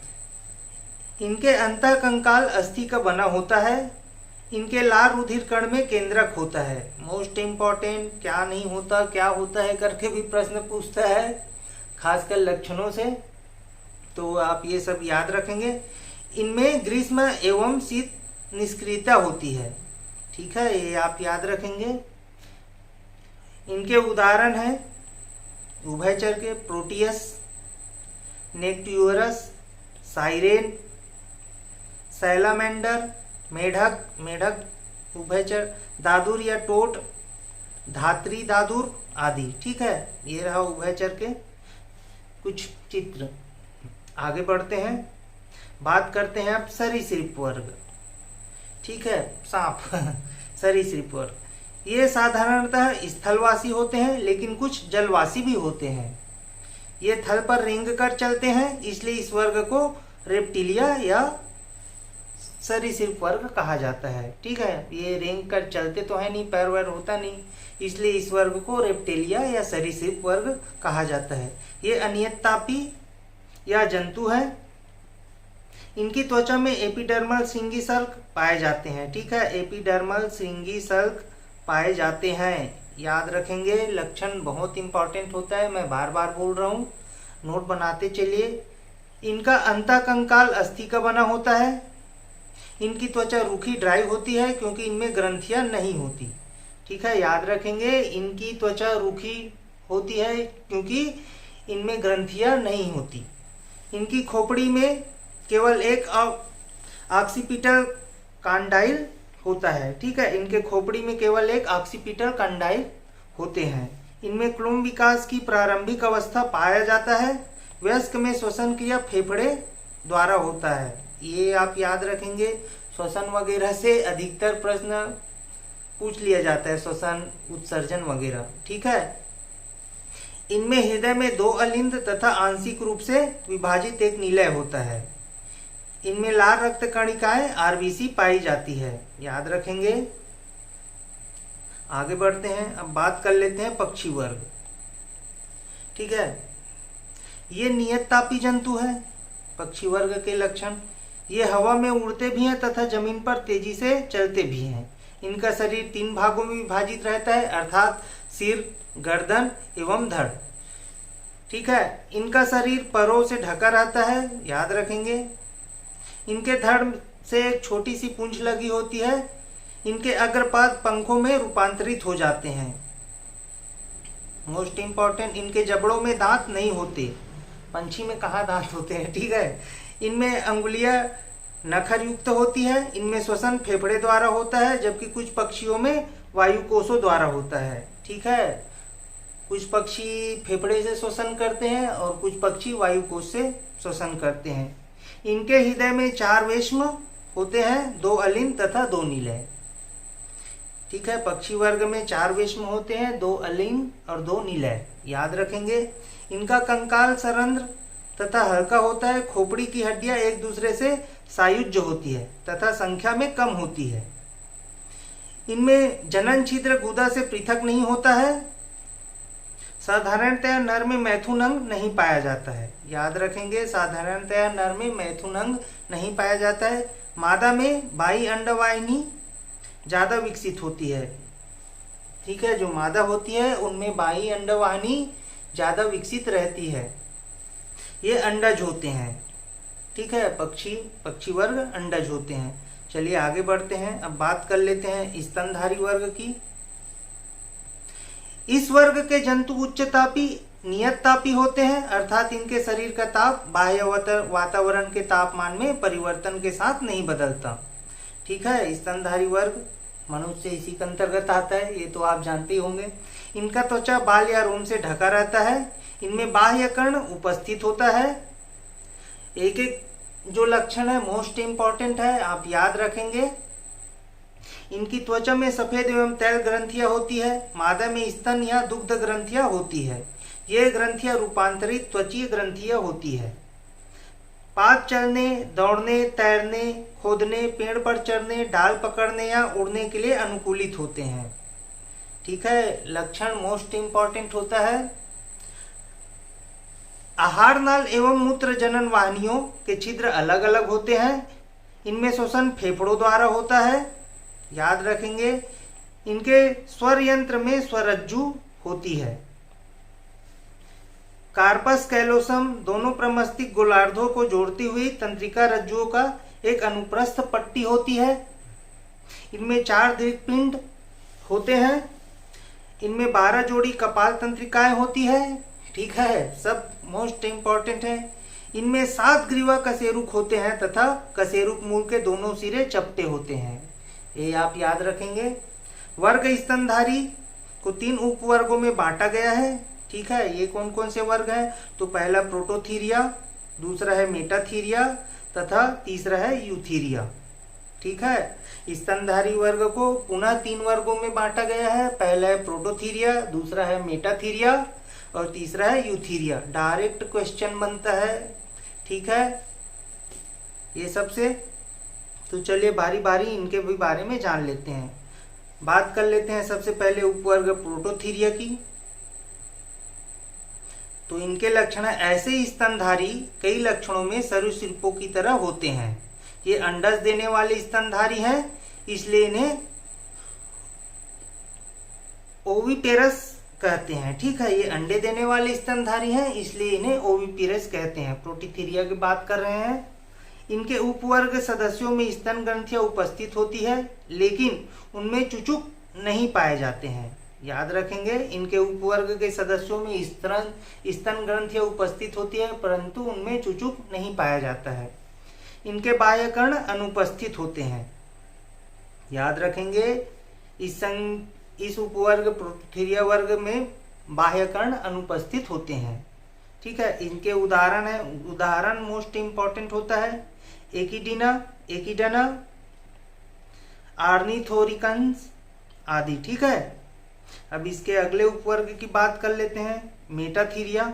इनके अंतःकंकाल अस्थि का बना होता है। इनके लार रुधिर कण में केंद्रक होता है। मोस्ट इम्पॉर्टेंट, क्या नहीं होता क्या होता है करके भी प्रश्न पूछता है, खासकर लक्षणों से, तो आप ये सब याद रखेंगे। इनमें ग्रीष्म एवं शीत निष्क्रियता होती है। ठीक है, ये आप याद रखेंगे। इनके उदाहरण हैं उभयचर के प्रोटियस, नेक्ट्यूरस, साइरेन, सैलामेंडर, मेढक उभयचर, दादुर या टोट, धात्री दादुर आदि। ठीक है, ये रहा उभयचर के कुछ चित्र। आगे बढ़ते हैं, बात करते हैं अब सरीसृप वर्ग। ठीक है, सांप सरीसृप वर्ग। ये साधारणतः स्थलवासी होते हैं, लेकिन कुछ जलवासी भी होते हैं। ये थल पर रेंग कर चलते हैं, इसलिए इस वर्ग को रेप्टिलिया या सरीसृप वर्ग कहा जाता है। ठीक है, ये रेंग कर चलते तो है नहीं, पैर वैर होता नहीं, इसलिए इस वर्ग को रेप्टिलिया या सरीसृप वर्ग कहा जाता है। ये अनियततापी या जंतु है। इनकी त्वचा में एपिडर्मल श्रृंगी सल्क पाए जाते हैं। ठीक है, एपिडर्मल श्रृंगी सल्क पाए जाते हैं, याद रखेंगे। लक्षण बहुत इंपॉर्टेंट होता है, मैं बार बार बोल रहा हूँ, नोट बनाते चलिए। इनका अंतःकंकाल अस्थि का बना होता है। इनकी त्वचा रूखी ड्राई होती है, क्योंकि इनमें ग्रंथियां नहीं होती। ठीक है, याद रखेंगे, इनकी त्वचा रूखी होती है क्योंकि इनमें ग्रंथियां नहीं होती। इनकी खोपड़ी में केवल एक ऑक्सीपिटल कांडाइल होता है। ठीक है, इनके खोपड़ी में केवल एक ऑक्सीपिटल कांडाइल होते हैं। इनमें क्लोम विकास की प्रारंभिक अवस्था पाया जाता है। वयस्क में श्वसन क्रिया फेफड़े द्वारा होता है। ये आप याद रखेंगे, श्वसन वगैरह से अधिकतर प्रश्न पूछ लिया जाता है, श्वसन, उत्सर्जन वगैरह। ठीक है, इनमें हृदय में 2 अलिंद तथा आंशिक रूप से विभाजित एक निलय होता है। इनमें लाल रक्त कणिकाएं आरबीसी पाई जाती है, याद रखेंगे। आगे बढ़ते हैं, अब बात कर लेते हैं पक्षी वर्ग। ठीक है, ये नियततापी जंतु है। पक्षी वर्ग के लक्षण, ये हवा में उड़ते भी हैं तथा जमीन पर तेजी से चलते भी हैं। इनका शरीर 3 भागों में विभाजित रहता है, अर्थात सिर, गर्दन एवं धड़। ठीक है, इनका शरीर परों से ढका रहता है, याद रखेंगे। इनके धड़ से एक छोटी सी पूंछ लगी होती है। इनके अग्रपाद पंखों में रूपांतरित हो जाते हैं। मोस्ट इंपॉर्टेंट, इनके जबड़ों में दांत नहीं होते। पंछी में कहाँ दांत होते हैं। ठीक है, इनमें अंगुलियां नखर युक्त होती है। इनमें श्वसन फेफड़े द्वारा होता है, जबकि कुछ पक्षियों में वायु कोषों द्वारा होता है। ठीक है, कुछ पक्षी फेफड़े से श्वसन करते हैं और कुछ पक्षी वायु कोष से श्वसन करते हैं। इनके हृदय में 4 वेश्म होते हैं, 2 अलिंद तथा 2 निलय। ठीक है, पक्षी वर्ग में 4 वेश्म होते हैं, 2 अलिंद और 2 निलय, याद रखेंगे। इनका कंकाल सरंध्र तथा हल्का होता है। खोपड़ी की हड्डियां एक दूसरे से सायुज्य होती है तथा संख्या में कम होती है। इनमें जनन छिद्र गुदा से पृथक नहीं होता है। साधारणतया नर में मैथुन अंग नहीं पाया जाता है। याद रखेंगे, साधारणतया नर में मैथुन अंग नहीं पाया जाता है। मादा में बाह्य अंडवाहिनी ज़्यादा विकसित होती है। ठीक है, जो मादा होती है उनमें बाह्य अंडवाहिनी ज़्यादा विकसित रहती है। ये अंडज होते हैं। ठीक है, पक्षी वर्ग अंडज होते हैं। चलिए आगे बढ़ते हैं। अब बात कर लेते हैं स्तनधारी वर्ग की। इस वर्ग के जंतु उच्चतापी नियत तापी होते हैं, अर्थात इनके शरीर का ताप बाह्य वातावरण के तापमान में परिवर्तन के साथ नहीं बदलता। ठीक है, स्तनधारी वर्ग मनुष्य इसी के अंतर्गत आता है, ये तो आप जानते ही होंगे। इनका त्वचा बाल या रोम से ढका रहता है। इनमें बाह्य कर्ण उपस्थित होता है। एक एक जो लक्षण है मोस्ट इंपॉर्टेंट है, आप याद रखेंगे। इनकी त्वचा में सफेद एवं तैल ग्रंथियां होती है। मादा में स्तन या दुग्ध ग्रंथियां होती है। ये ग्रंथियां रूपांतरित त्वचीय ग्रंथियां होती है। पाद चलने, दौड़ने, तैरने, खोदने, पेड़ पर चढ़ने, डाल पकड़ने या उड़ने के लिए अनुकूलित होते हैं। ठीक है, लक्षण मोस्ट इंपॉर्टेंट होता है। आहार नाल एवं मूत्र जनन वाहिनियों के छिद्र अलग अलग होते हैं। इनमें श्वसन फेफड़ों द्वारा होता है। याद रखेंगे, इनके स्वर यंत्र में स्वरज्जु होती है। कार्पस कैलोसम दोनों प्रमस्तिष्क गोलार्धों को जोड़ती हुई तंत्रिका रज्जुओं का एक अनुप्रस्थ पट्टी होती है। इनमें 4 दीर्घपिंड होते हैं। इनमें 12 जोड़ी कपाल तंत्रिकाएं होती है। ठीक है, सब मोस्ट इंपॉर्टेंट है। इनमें 7 ग्रीवा कशेरुक होते हैं तथा कशेरुक मूल के दोनों सिरे चपटे होते हैं। ये आप याद रखेंगे। वर्ग स्तनधारी को 3 उपवर्गों में बांटा गया है। ठीक है, ये कौन कौन से वर्ग हैं? तो पहला प्रोटोथीरिया, दूसरा है मेटाथीरिया तथा तीसरा है यूथीरिया। ठीक है, स्तनधारी वर्ग को पुनः 3 वर्गों में बांटा गया है। पहला है प्रोटोथीरिया, दूसरा है मेटाथीरिया और तीसरा है यूथीरिया। डायरेक्ट क्वेश्चन बनता है। ठीक है, ये सबसे तो चलिए बारी बारी इनके भी बारे में जान लेते हैं। बात कर लेते हैं सबसे पहले उपवर्ग प्रोटोथीरिया की। तो इनके लक्षण ऐसे स्तनधारी कई लक्षणों में सरीसृपों की तरह होते हैं। ये अंडज देने वाले स्तनधारी हैं, इसलिए इन्हें ओविपेरस कहते हैं। ठीक है, ये अंडे देने वाले स्तनधारी हैं, इसलिए इन्हें ओविपेरस कहते हैं। प्रोटोथीरिया की बात कर रहे हैं। इनके उपवर्ग सदस्यों में स्तन ग्रंथियां उपस्थित होती है, लेकिन उनमें चुचुक नहीं पाए जाते हैं। याद रखेंगे, इनके उपवर्ग के सदस्यों में स्तन ग्रंथियां उपस्थित होती है, परंतु उनमें चुचुक नहीं पाया जाता है। इनके बाह्य कर्ण अनुपस्थित होते हैं। याद रखेंगे, इस उपवर्ग प्रोटोथीरिया वर्ग में बाह्य कर्ण अनुपस्थित होते हैं। ठीक है, इनके उदाहरण मोस्ट इंपॉर्टेंट होता है एकिडना, आर्निथोरिकन्स आदि। ठीक है, अब इसके अगले उपवर्ग की बात कर लेते हैं, मेटाथीरिया।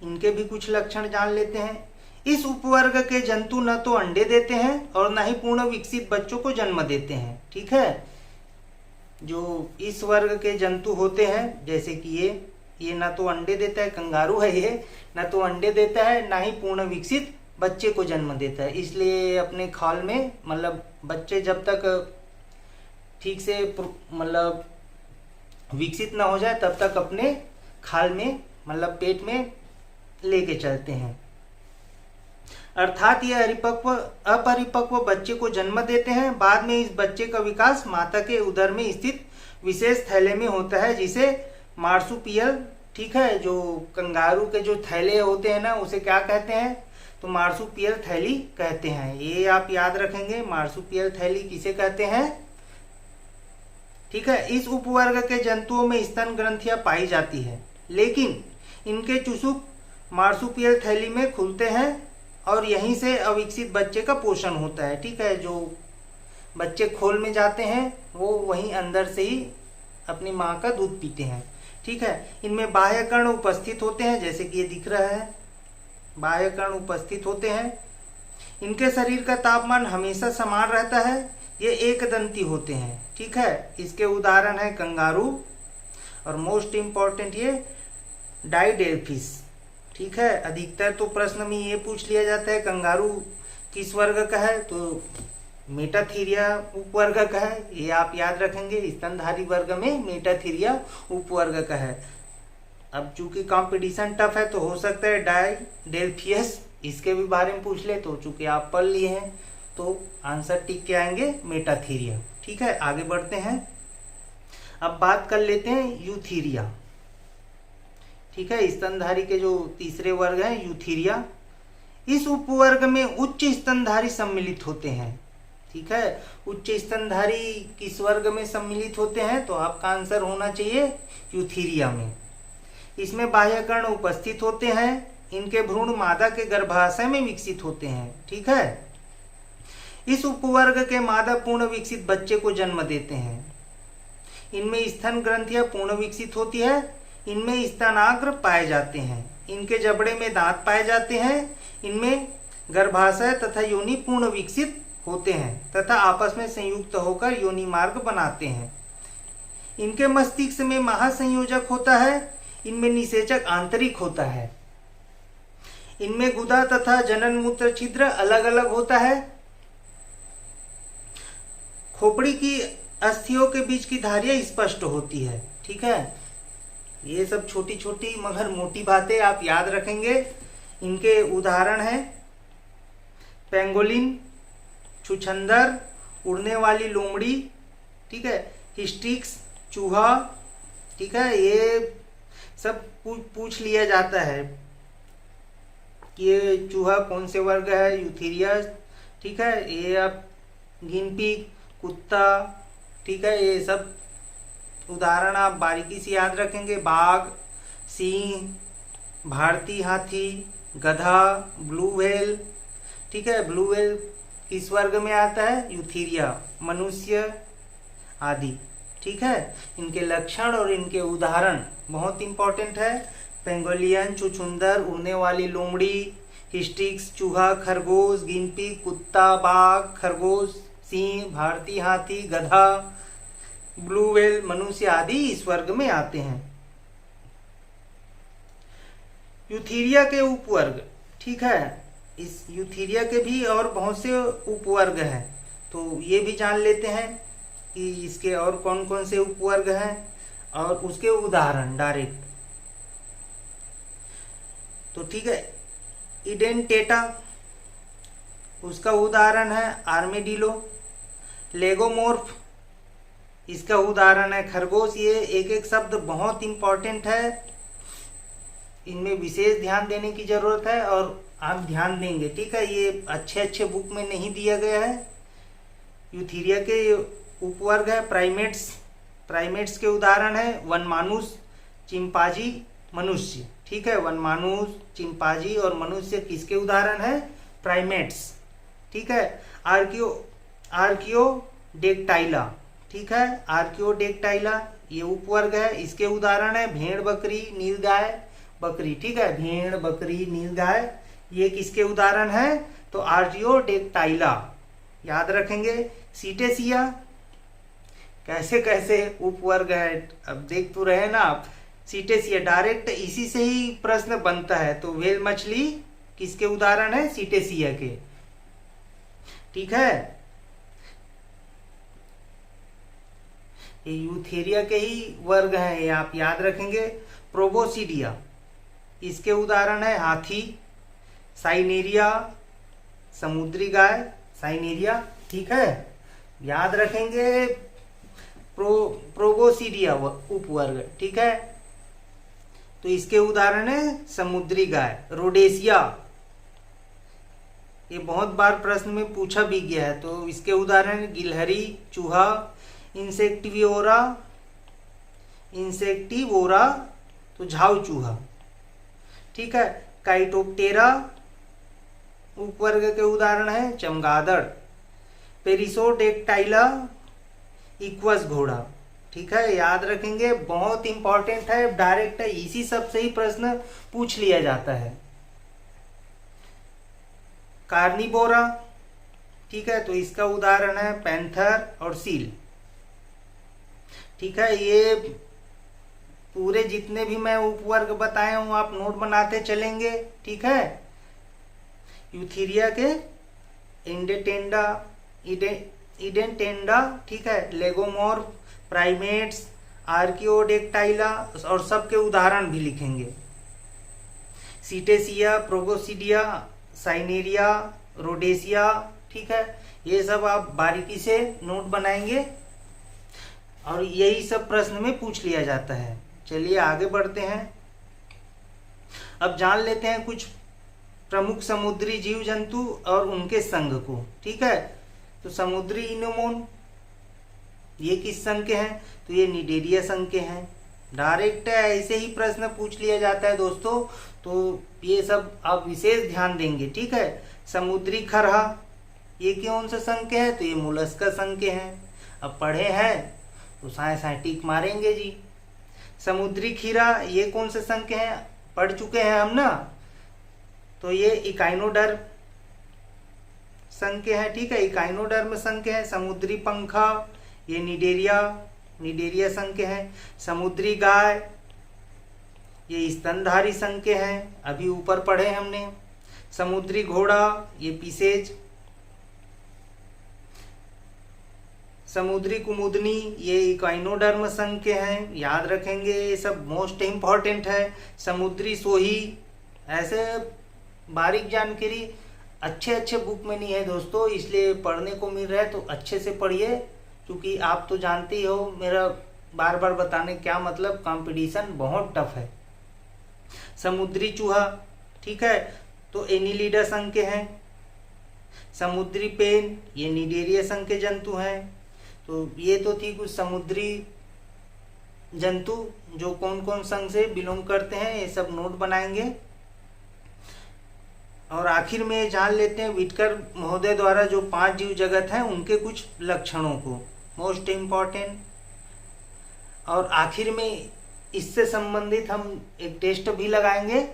इनके भी कुछ लक्षण जान लेते हैं। इस उपवर्ग के जंतु न तो अंडे देते हैं और न ही पूर्ण विकसित बच्चों को जन्म देते हैं। ठीक है, जो इस वर्ग के जंतु होते हैं, जैसे कि ये ना तो अंडे देता है, कंगारू है ये, ना तो अंडे देता है ना ही पूर्ण विकसित बच्चे को जन्म देता है। इसलिए अपने खाल में मतलब बच्चे जब तक ठीक से मतलब विकसित ना हो जाए तब तक अपने खाल में मतलब पेट में लेके चलते हैं। अर्थात ये अपरिपक्व बच्चे को जन्म देते हैं। बाद में इस बच्चे का विकास माता के उदर में स्थित विशेष थैले में होता है, जिसे मार्सुपियल, ठीक है, जो कंगारू के जो थैले होते हैं ना, उसे क्या कहते हैं? तो मार्सुपियल थैली कहते हैं। ये आप याद रखेंगे, मार्सुपियल थैली किसे कहते हैं। ठीक है, इस उपवर्ग के जंतुओं में स्तन ग्रंथियां पाई जाती है, लेकिन इनके चुसुक मार्सुपियल थैली में खुलते हैं और यहीं से अविकसित बच्चे का पोषण होता है। ठीक है, जो बच्चे खोल में जाते हैं वो वहीं अंदर से ही अपनी माँ का दूध पीते हैं। ठीक है, इनमें बाह्य कर्ण उपस्थित होते हैं, जैसे कि ये दिख रहा है, बाह्य कर्ण उपस्थित होते हैं। इनके शरीर का तापमान हमेशा समान रहता है। ये एक दंती होते हैं, ठीक है। इसके उदाहरण है कंगारू और मोस्ट इम्पॉर्टेंट ये डाइडेल्फिस, ठीक है। अधिकतर तो प्रश्न में ये पूछ लिया जाता है कंगारू किस वर्ग का है, तो मेटाथीरिया उपवर्ग का है, ये आप याद रखेंगे। स्तनधारी वर्ग में मेटाथीरिया उपवर्ग का है। अब चूंकि कंपटीशन टफ है तो हो सकता है डाइडेल्फियस इसके भी बारे में पूछ ले, तो चूंकि आप पढ़ लिए हैं तो आंसर टिक के आएंगे मेटाथीरिया, ठीक है। आगे बढ़ते हैं, अब बात कर लेते हैं यूथीरिया, ठीक है। स्तनधारी के जो तीसरे वर्ग हैं यूथीरिया, इस उपवर्ग में उच्च स्तनधारी सम्मिलित होते हैं, ठीक है। उच्च स्तनधारी किस वर्ग में सम्मिलित होते हैं, तो आपका आंसर होना चाहिए यूथीरिया में। इसमें बाह्यकर्ण उपस्थित होते हैं, इनके भ्रूण मादा के गर्भाशय में विकसित होते हैं, ठीक है। इस उपवर्ग के मादा पूर्ण विकसित बच्चे को जन्म देते हैं। इनमें स्तन ग्रंथियां पूर्ण विकसित होती है, इनमें स्तनाग्र पाए जाते हैं, इनके जबड़े में दांत पाए जाते हैं, इनमें गर्भाशय तथा योनि पूर्ण विकसित होते हैं तथा आपस में संयुक्त होकर योनि मार्ग बनाते हैं। इनके मस्तिष्क में महासंयोजक होता है, इनमें निषेचक आंतरिक होता है, इनमें गुदा तथा जनन मूत्र छिद्र अलग अलग होता है। खोपड़ी की अस्थियों के बीच की धारियां स्पष्ट होती है, ठीक है। ये सब छोटी छोटी मगर मोटी बातें आप याद रखेंगे। इनके उदाहरण हैं पेंगोलिन, छुछंदर, उड़ने वाली लोमड़ी, ठीक है, हिस्ट्रिक्स चूहा, ठीक है। ये सब पूछ लिया जाता है कि ये चूहा कौन से वर्ग है, यूथीरिया, ठीक है। ये आप गिनपी, कुत्ता, ठीक है, ये सब उदाहरण आप बारीकी से याद रखेंगे। बाघ, सिंह, भारतीय हाथी, गधा, ब्लू व्हेल, ठीक है। ब्लू व्हेल किस वर्ग में आता है, यूथीरिया, मनुष्य आदि, ठीक है। इनके लक्षण और इनके उदाहरण बहुत इंपॉर्टेंट है। पेंगोलियन, छुछुंदर, उड़ने वाली लोमड़ी, हिस्ट्रिक्स चूहा, खरगोश, गिनपी, कुत्ता, बाघ, खरगोश, सिंह, भारतीय हाथी, गधा, ब्लू व्हेल, मनुष्य आदि इस वर्ग में आते हैं। यूथीरिया के उपवर्ग, ठीक है। इस यूथीरिया के भी और बहुत से उपवर्ग हैं, तो ये भी जान लेते हैं कि इसके और कौन कौन से उपवर्ग हैं और उसके उदाहरण डायरेक्ट, तो ठीक है। इडेंटेटा, उसका उदाहरण है आर्मेडिलो। लेगोमोर्फ, इसका उदाहरण है खरगोश। ये एक एक शब्द बहुत इंपॉर्टेंट है, इनमें विशेष ध्यान देने की जरूरत है और आप ध्यान देंगे, ठीक है। ये अच्छे अच्छे बुक में नहीं दिया गया है। यूथीरिया के उपवर्ग है प्राइमेट्स। प्राइमेट्स के उदाहरण है वनमानुष, चिंपांजी, मनुष्य, ठीक है। वनमानुष, चिंपांजी और मनुष्य किसके उदाहरण है, प्राइमेट्स, ठीक है। आर्कियोडेक्टाइला, ठीक है। आर्कियोडेक्टाइला ये उपवर्ग है, इसके उदाहरण है भेड़, बकरी, नीलगाय, बकरी, ठीक है। भेड़, बकरी, नीलगाय ये किसके उदाहरण है, तो आर्कियोडेक्टाइला याद रखेंगे। सीटेसिया, कैसे कैसे उपवर्ग है, अब देख तो रहे ना आप। सीटेसिया डायरेक्ट इसी से ही प्रश्न बनता है, तो व्हेल मछली किसके उदाहरण है, सीटेसिया के, ठीक है। ये यूथेरिया के ही वर्ग हैं, ये आप याद रखेंगे। प्रोबोसिडिया, इसके उदाहरण है हाथी, साइनेरिया, समुद्री गाय, साइनेरिया, ठीक है, याद रखेंगे। प्रोबोसिडिया उपवर्ग, ठीक है। तो इसके उदाहरण है समुद्री गाय। रोडेसिया, ये बहुत बार प्रश्न में पूछा भी गया है, तो इसके उदाहरण गिलहरी, चूहा, इंसेक्टिवोरा तो झाऊ चूहा, ठीक है। काइटोप्टेरा उपवर्ग के उदाहरण है चमगादड़। पेरिसोडेक्टाइला इक्वस घोड़ा, ठीक है, याद रखेंगे, बहुत इंपॉर्टेंट है, डायरेक्ट है, इसी सब से ही प्रश्न पूछ लिया जाता है। कार्निवोरा, ठीक है। तो इसका उदाहरण है पैंथर और सील। ठीक है, ये पूरे जितने भी मैं उपवर्ग बताए हूँ आप नोट बनाते चलेंगे। ठीक है, यूथीरिया के इंडेटेंडा, इडेंटेंडा, ठीक है, लेगोमॉर्फ, प्राइमेट्स, आर्कियोडेक्टाइला और सबके उदाहरण भी लिखेंगे। सीटेसिया, प्रोगोसिडिया, साइनेरिया, रोडेसिया, ठीक है, ये सब आप बारीकी से नोट बनाएंगे और यही सब प्रश्न में पूछ लिया जाता है। चलिए आगे बढ़ते हैं। अब जान लेते हैं कुछ प्रमुख समुद्री जीव जंतु और उनके संघ को। ठीक है, तो समुद्री इनोमोन ये किस संघ के हैं? तो ये निडेरिया संघ के हैं। डायरेक्ट ऐसे ही प्रश्न पूछ लिया जाता है दोस्तों, तो ये सब आप विशेष ध्यान देंगे। ठीक है, समुद्री खरहा ये कौन से संघ के हैं? तो ये मोलस्का संघ के हैं। अब पढ़े हैं तो साए टिक मारेंगे जी। समुद्री खीरा ये कौन से संघ के हैं? पढ़ चुके हैं हम ना, तो ये इकाइनोडर्म संघ के हैं। ठीक है, इकाइनोडर्म संघ के हैं। समुद्री पंखा ये निडेरिया संघ के हैं। समुद्री गाय ये स्तनधारी संघ के हैं, अभी ऊपर पढ़े हमने। समुद्री घोड़ा ये पिसेज। समुद्री कुमुदनी ये इक्वाइनोडर्म संघ के हैं, याद रखेंगे, ये सब मोस्ट इम्पॉर्टेंट है। समुद्री सोही, ऐसे बारीक जानकारी अच्छे बुक में नहीं है दोस्तों, इसलिए पढ़ने को मिल रहा है तो अच्छे से पढ़िए, क्योंकि आप तो जानते ही हो मेरा बार बार बताने क्या मतलब, कंपटीशन बहुत टफ है। समुद्री चूहा, ठीक है, तो एनिलिडा संघ के हैं। समुद्री पेन ये निडेरिया संघ के जंतु हैं। तो ये तो थी कुछ समुद्री जंतु जो कौन कौन संघ से बिलोंग करते हैं, ये सब नोट बनाएंगे। और आखिर में जान लेते हैं विटकर महोदय द्वारा जो 5 जीव जगत हैं उनके कुछ लक्षणों को, मोस्ट इम्पॉर्टेंट। और आखिर में इससे संबंधित हम एक टेस्ट भी लगाएंगे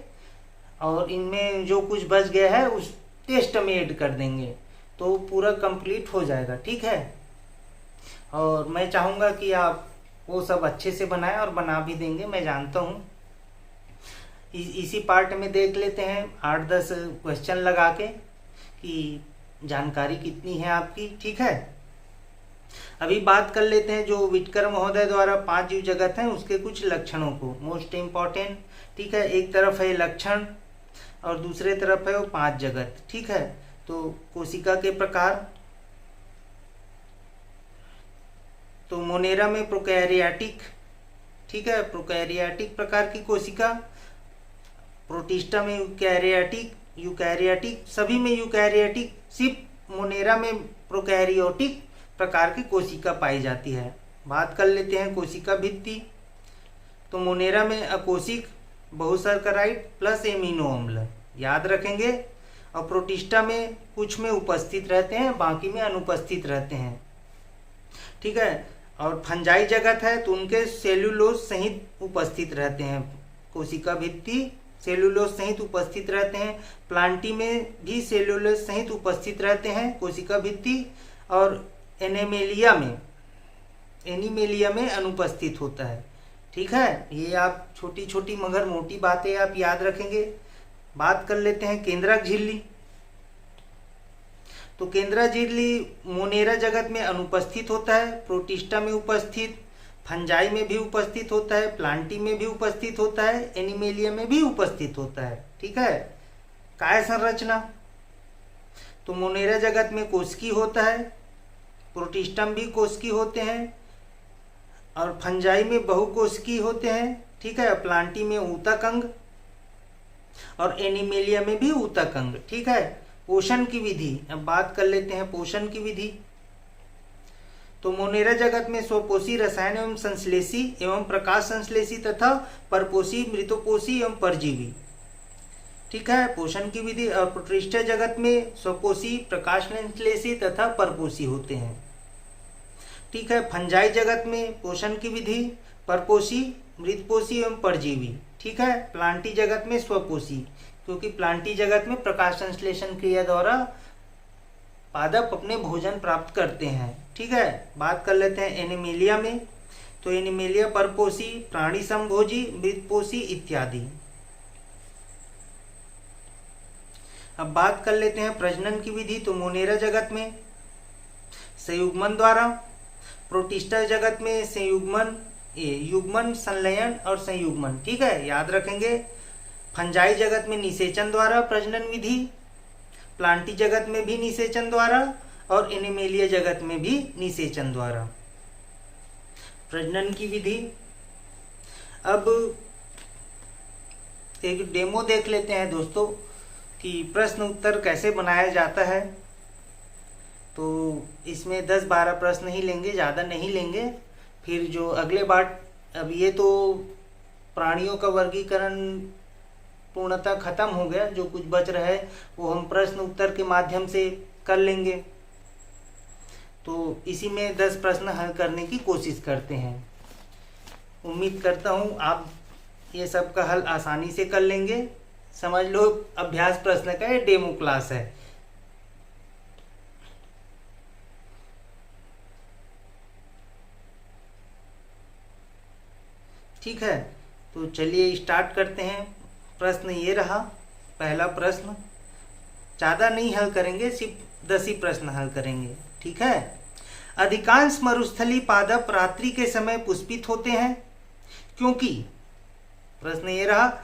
और इनमें जो कुछ बच गया है उस टेस्ट में ऐड कर देंगे, तो पूरा कंप्लीट हो जाएगा। ठीक है, और मैं चाहूँगा कि आप वो सब अच्छे से बनाएं और बना भी देंगे, मैं जानता हूँ। इसी पार्ट में देख लेते हैं 8-10 क्वेश्चन लगा के कि जानकारी कितनी है आपकी। ठीक है, अभी बात कर लेते हैं जो विटकर महोदय द्वारा 5 जीव जगत हैं उसके कुछ लक्षणों को, मोस्ट इम्पॉर्टेंट। ठीक है, एक तरफ है लक्षण और दूसरे तरफ है वो 5 जगत। ठीक है, तो कोशिका के प्रकार, तो मोनेरा में प्रोकैरियोटिक, ठीक है, प्रोकैरियोटिक प्रकार की कोशिका। प्रोटिस्टा में यूकैरियोटिक, सभी में यूकैरियोटिक, सिर्फ मोनेरा में प्रोकैरियोटिक प्रकार की कोशिका पाई जाती है। बात कर लेते हैं कोशिका भित्ति, तो मोनेरा में अकोशिक, बहुसर्कराइड प्लस एमिनो अम्ल, याद रखेंगे। और प्रोटिस्टा में कुछ में उपस्थित रहते हैं, बाकी में अनुपस्थित रहते हैं। ठीक है, और फंजाई जगत है तो उनके सेल्यूलोज सहित उपस्थित रहते हैं। कोशिका भित्ति सेल्यूलोज सहित उपस्थित रहते हैं। प्लांटी में भी सेल्यूलोज सहित उपस्थित रहते हैं कोशिका भित्ति, और एनिमेलिया में अनुपस्थित होता है। ठीक है, ये आप छोटी छोटी मगर मोटी बातें आप याद रखेंगे। बात कर लेते हैं केंद्रक झिल्ली, तो केंद्रक झिल्ली मोनेरा जगत में अनुपस्थित होता है, प्रोटिस्टा में उपस्थित, फंजाई में भी उपस्थित होता है, प्लांटी में भी उपस्थित होता है, एनिमेलिया में भी उपस्थित होता है। ठीक है, काय संरचना, तो मोनेरा जगत में कोशिकी होता है, प्रोटिस्टम भी कोशिकी होते हैं, और फंजाई में बहुकोशिकी होते हैं। ठीक है, प्लांटी में ऊतक अंग और एनिमेलिया में भी ऊतक अंग। ठीक है, पोषण की विधि, अब बात कर लेते हैं पोषण की विधि, तो मोनेरा जगत में स्वपोषी रसायन एवं संश्लेषी एवं प्रकाश संश्लेषी तथा परपोषी, मृतोपोषी एवं परजीवी। ठीक है, पोषण की विधि। और प्रोटिस्टा जगत में स्वपोषी, प्रकाश संश्लेषी तथा परपोषी होते हैं। ठीक है, फंजाई जगत में पोषण की विधि परपोषी, मृतपोषी एवं परजीवी। ठीक है, प्लांटी जगत में स्वपोषी, क्योंकि प्लांटी जगत में प्रकाश संश्लेषण क्रिया द्वारा पादप अपने भोजन प्राप्त करते हैं। ठीक है, बात कर लेते हैं एनिमेलिया में। तो एनिमेलिया परपोषी, प्राणी समभोजी, मृतपोषी इत्यादि। अब बात कर लेते हैं प्रजनन की विधि। तो मोनेरा जगत में संयुग्मन द्वारा, प्रोटिस्टा जगत में संयुग्मन, युग्मन, संलयन और संयुग्मन। ठीक है, याद रखेंगे। फंजाई जगत में निषेचन द्वारा प्रजनन विधि, प्लांटी जगत में भी निषेचन द्वारा और एनिमेलिया जगत में भी निषेचन द्वारा प्रजनन की विधि। अब एक डेमो देख लेते हैं दोस्तों कि प्रश्न उत्तर कैसे बनाया जाता है। तो इसमें 10-12 प्रश्न ही लेंगे, ज़्यादा नहीं लेंगे। फिर जो अगले बार, अब ये तो प्राणियों का वर्गीकरण पूर्णतः खत्म हो गया, जो कुछ बच रहा है वो हम प्रश्न उत्तर के माध्यम से कर लेंगे। तो इसी में 10 प्रश्न हल करने की कोशिश करते हैं। उम्मीद करता हूँ आप ये सब का हल आसानी से कर लेंगे। समझ लो अभ्यास प्रश्न का ये डेमो क्लास है। ठीक है, तो चलिए स्टार्ट करते हैं। प्रश्न ये रहा, पहला प्रश्न। ज़्यादा नहीं हल करेंगे, सिर्फ 10 ही प्रश्न हल करेंगे। ठीक है, अधिकांश मरुस्थलीय पादप रात्रि के समय पुष्पित होते हैं क्योंकि, प्रश्न ये रहा,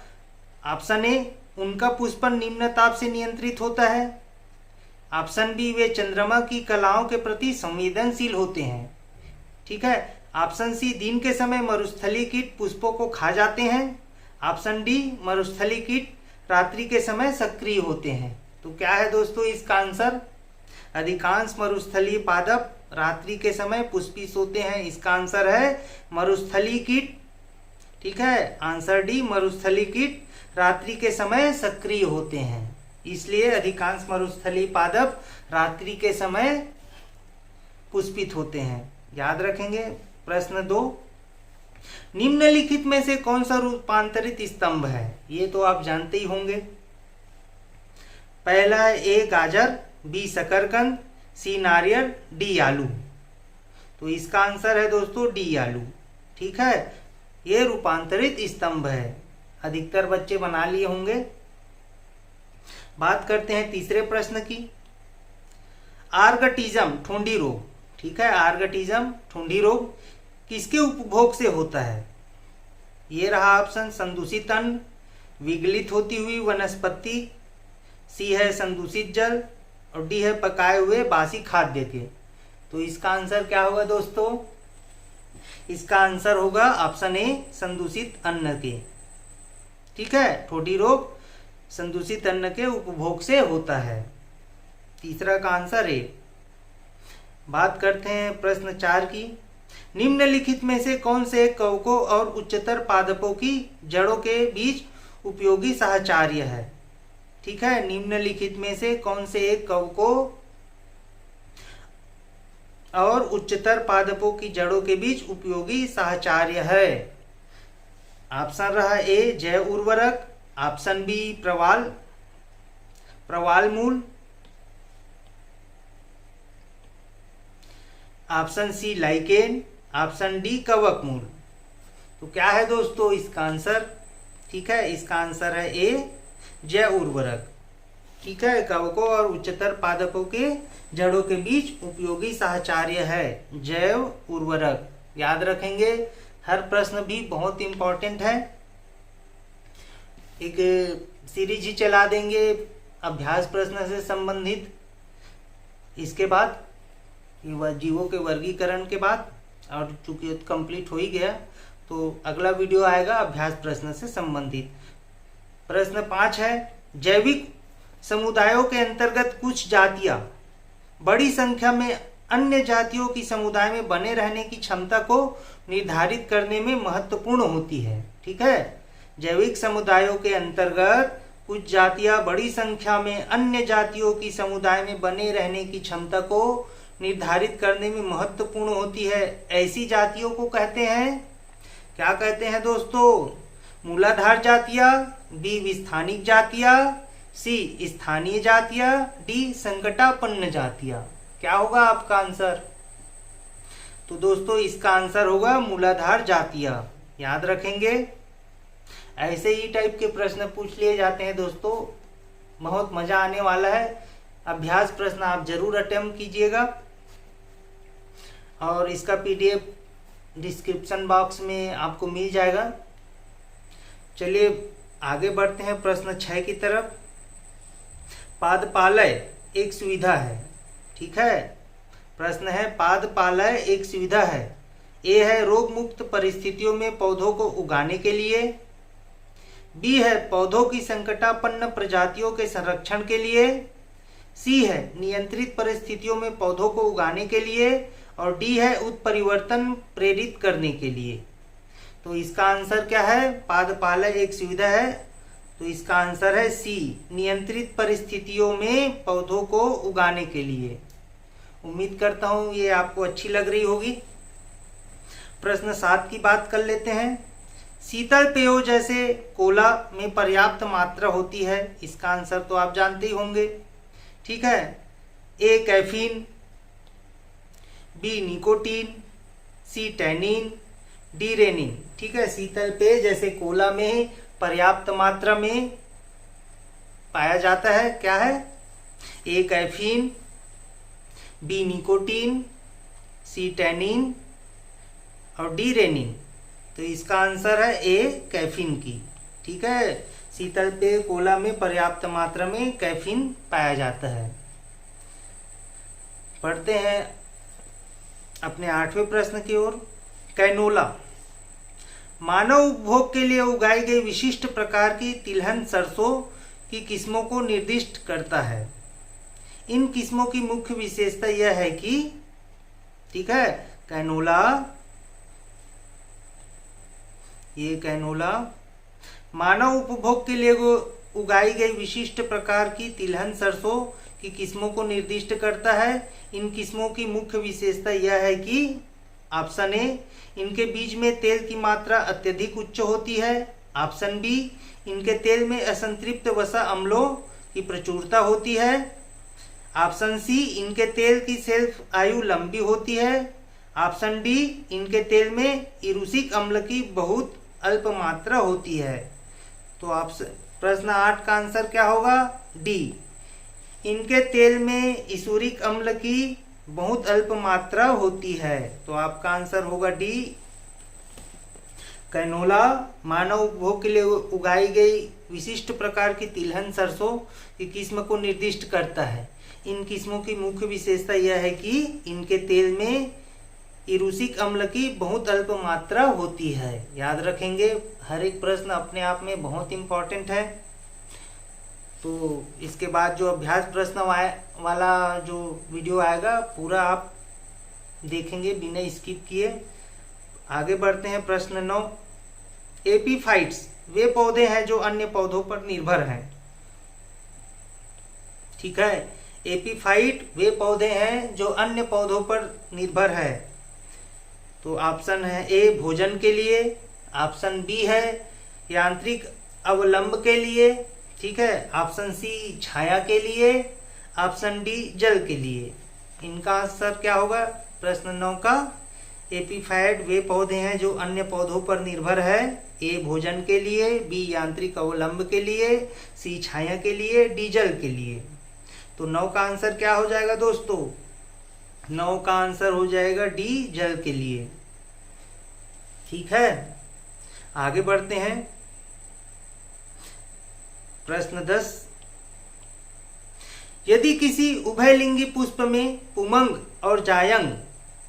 ऑप्शन ए, उनका पुष्पन निम्न ताप से नियंत्रित होता है। ऑप्शन बी, वे चंद्रमा की कलाओं के प्रति संवेदनशील होते हैं। ठीक है, ऑप्शन सी, दिन के समय मरुस्थलीय कीट पुष्पों को खा जाते हैं। ऑप्शन डी, मरुस्थलीय कीट रात्रि के समय सक्रिय होते हैं। तो क्या है दोस्तों इसका आंसर? अधिकांश मरुस्थलीय पादप रात्रि के समय पुष्पित होते हैं। इसका आंसर है मरुस्थलीय कीट। ठीक है, आंसर डी, मरुस्थलीय कीट रात्रि के समय सक्रिय होते हैं, इसलिए अधिकांश मरुस्थलीय पादप रात्रि के समय पुष्पित होते हैं। याद रखेंगे। प्रश्न 2, निम्नलिखित में से कौन सा रूपांतरित स्तंभ है? ये तो आप जानते ही होंगे। पहला है ए गाजर, बी शकरकंद, सी नारियल, डी आलू। तो इसका आंसर है दोस्तों डी आलू। ठीक है, ये रूपांतरित स्तंभ है। अधिकतर बच्चे बना लिए होंगे। बात करते हैं तीसरे प्रश्न की। आर्गटिज्म ठुंडी रोग। ठीक है, आर्गटिज्म ठुंडी रोग किसके उपभोग से होता है? ये रहा ऑप्शन, संदूषित अन्न, विगलित होती हुई वनस्पति, सी है संदूषित जल और डी है पकाए हुए बासी खाद्य के। तो इसका आंसर क्या होगा दोस्तों? इसका आंसर होगा ऑप्शन ए, संदूषित अन्न के। ठीक है, ठोडी रोग संदूषित अन्न के उपभोग से होता है। तीसरा का आंसर ए। बात करते हैं प्रश्न 4 की। निम्नलिखित में से कौन से एक कवकों और उच्चतर पादपों की जड़ों के बीच उपयोगी साहचर्य है? ठीक है, निम्नलिखित में से कौन से एक कवकों और उच्चतर पादपों की जड़ों के बीच उपयोगी साहचर्य है? ऑप्शन रहा ए, जैव उर्वरक, ऑप्शन बी, प्रवाल मूल, option C, lichen, option D, कवक मूल। तो क्या है दोस्तों इसका आंसर? ठीक है, इसका आंसर है ए, जैव उर्वरक। ठीक है, कवकों और उच्चतर पादपों के जड़ों के बीच उपयोगी साहचर्य है जैव उर्वरक। याद रखेंगे, हर प्रश्न भी बहुत इंपॉर्टेंट है। एक सीरीज ही चला देंगे अभ्यास प्रश्न से संबंधित। इसके बाद जीवों के वर्गीकरण के बाद, और चूंकि कंप्लीट हो ही गया, तो अगला वीडियो आएगा अभ्यास प्रश्न से संबंधित। प्रश्न 5 है, जैविक समुदायों के अंतर्गत कुछ जातियां बड़ी संख्या में अन्य जातियों की समुदाय में बने रहने की क्षमता को निर्धारित करने में महत्वपूर्ण होती है। ठीक है, जैविक समुदायों के अंतर्गत कुछ जातियां बड़ी संख्या में अन्य जातियों की समुदाय में बने रहने की क्षमता को निर्धारित करने में महत्वपूर्ण होती है। ऐसी जातियों को कहते हैं, क्या कहते हैं दोस्तों? मूलाधार जातियां, बी विस्थानिक जातियां, सी स्थानीय जातियां, डी संकटापन्न जातियां। क्या होगा आपका आंसर? तो दोस्तों इसका आंसर होगा मूलाधार जातियां। याद रखेंगे, ऐसे ही टाइप के प्रश्न पूछ लिए जाते हैं दोस्तों, बहुत मजा आने वाला है। अभ्यास प्रश्न आप जरूर अटेम्प्ट कीजिएगा और इसका पीडीएफ डिस्क्रिप्शन बॉक्स में आपको मिल जाएगा। चलिए आगे बढ़ते हैं प्रश्न 6 की तरफ। पादपालय एक सुविधा है, ठीक है। प्रश्न है पादपालय एक सुविधा है। ए है रोग मुक्त परिस्थितियों में पौधों को उगाने के लिए, बी है पौधों की संकटापन्न प्रजातियों के संरक्षण के लिए, सी है नियंत्रित परिस्थितियों में पौधों को उगाने के लिए, और डी है उत्परिवर्तन प्रेरित करने के लिए। तो इसका आंसर क्या है? पादपालय एक सुविधा है, तो इसका आंसर है सी, नियंत्रित परिस्थितियों में पौधों को उगाने के लिए। उम्मीद करता हूं ये आपको अच्छी लग रही होगी। प्रश्न 7 की बात कर लेते हैं। शीतल पेयों जैसे कोला में पर्याप्त मात्रा होती है। इसका आंसर तो आप जानते ही होंगे, ठीक है। ए कैफीन, बी निकोटीन, सी टैनिन, डी रेनिन, ठीक है। शीतल पेय जैसे कोला में पर्याप्त मात्रा में पाया जाता है, क्या है? ए कैफीन, बी निकोटीन, सी टैनिन और डी रेनिन। तो इसका आंसर है ए कैफीन की, ठीक है। शीतल पेय कोला में पर्याप्त मात्रा में कैफीन पाया जाता है। पढ़ते हैं अपने 8वें प्रश्न की ओर। कैनोला मानव उपभोग के लिए उगाई गई विशिष्ट प्रकार की तिलहन सरसों की किस्मों को निर्दिष्ट करता है। इन किस्मों की मुख्य विशेषता यह है कि, ठीक है, कैनोला, ये कैनोला मानव उपभोग के लिए उगाई गई विशिष्ट प्रकार की तिलहन सरसों की किस्मों को निर्दिष्ट करता है। इन किस्मों की मुख्य विशेषता यह है कि ऑप्शन ए, इनके बीज में तेल की मात्रा अत्यधिक उच्च होती है। ऑप्शन बी, इनके तेल में असंतृप्त वसा अम्लों की प्रचुरता होती है। ऑप्शन सी, इनके तेल की शेल्फ आयु लंबी होती है। ऑप्शन डी, इनके तेल में इरूसिक अम्ल की बहुत अल्प मात्रा होती है। तो प्रश्न 8 का आंसर क्या होगा? डी, इनके तेल में इसूरिक अम्ल की बहुत अल्प मात्रा होती है। तो आपका आंसर होगा डी, कैनोला मानव उपभोग के लिए उगाई गई विशिष्ट प्रकार की तिलहन सरसों की किस्म को निर्दिष्ट करता है। इन किस्मों की मुख्य विशेषता यह है कि इनके तेल में इरूसिक अम्ल की बहुत अल्प मात्रा होती है। याद रखेंगे, हर एक प्रश्न अपने आप में बहुत इंपॉर्टेंट है। तो इसके बाद जो अभ्यास प्रश्न वाला जो वीडियो आएगा पूरा आप देखेंगे बिना स्किप किए। आगे बढ़ते हैं प्रश्न 9। एपीफाइट्स वे पौधे हैं जो अन्य पौधों पर निर्भर हैं, ठीक है। एपीफाइट वे पौधे हैं जो अन्य पौधों पर निर्भर है। तो ऑप्शन है ए, भोजन के लिए। ऑप्शन बी है यांत्रिक अवलंब के लिए, ठीक है। ऑप्शन सी, छाया के लिए। ऑप्शन डी, जल के लिए। इनका आंसर क्या होगा प्रश्न 9 का? एपीफाइट वे पौधे हैं जो अन्य पौधों पर निर्भर है। ए, भोजन के लिए, बी, यांत्रिक अवलंब के लिए, सी, छाया के लिए, डी, जल के लिए। तो 9 का आंसर क्या हो जाएगा दोस्तों? 9 का आंसर हो जाएगा डी, जल के लिए, ठीक है। आगे बढ़ते हैं प्रश्न 10। यदि किसी उभयलिंगी पुष्प में पुमंग और जायंग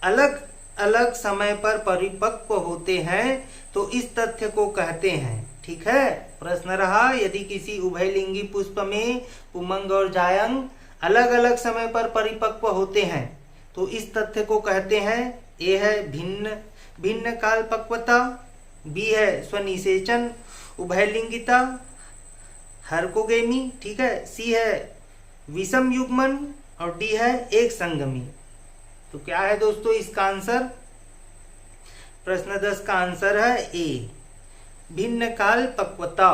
अलग अलग समय पर परिपक्व होते हैं तो इस तथ्य को कहते हैं, ठीक है। प्रश्न रहा, यदि किसी उभयलिंगी पुष्प में पुमंग और जायंग अलग अलग समय पर परिपक्व होते हैं तो इस तथ्य को कहते हैं। ए है भिन्न काल पक्वता, बी है स्वनिषेचन उभयलिंगिता हरकोगेमी, ठीक है। सी है विषम युग्मन और डी है एक संगमी। तो क्या है दोस्तों इसका आंसर? प्रश्न 10 का आंसर है ए, भिन्न काल पक्वता,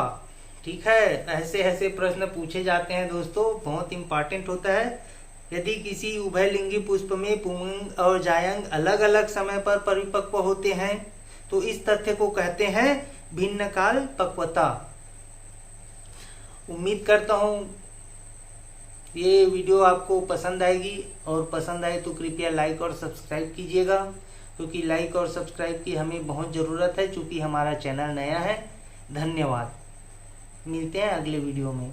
ठीक है, ऐसे ऐसे प्रश्न पूछे जाते हैं दोस्तों, बहुत इंपॉर्टेंट होता है। यदि किसी उभयलिंगी पुष्प में पुंलिंग और जायंग अलग अलग समय पर परिपक्व होते हैं तो इस तथ्य को कहते हैं भिन्न काल पक्वता। उम्मीद करता हूँ ये वीडियो आपको पसंद आएगी, और पसंद आए तो कृपया लाइक और सब्सक्राइब कीजिएगा, क्योंकि लाइक और सब्सक्राइब की हमें बहुत ज़रूरत है, क्योंकि हमारा चैनल नया है। धन्यवाद, मिलते हैं अगले वीडियो में।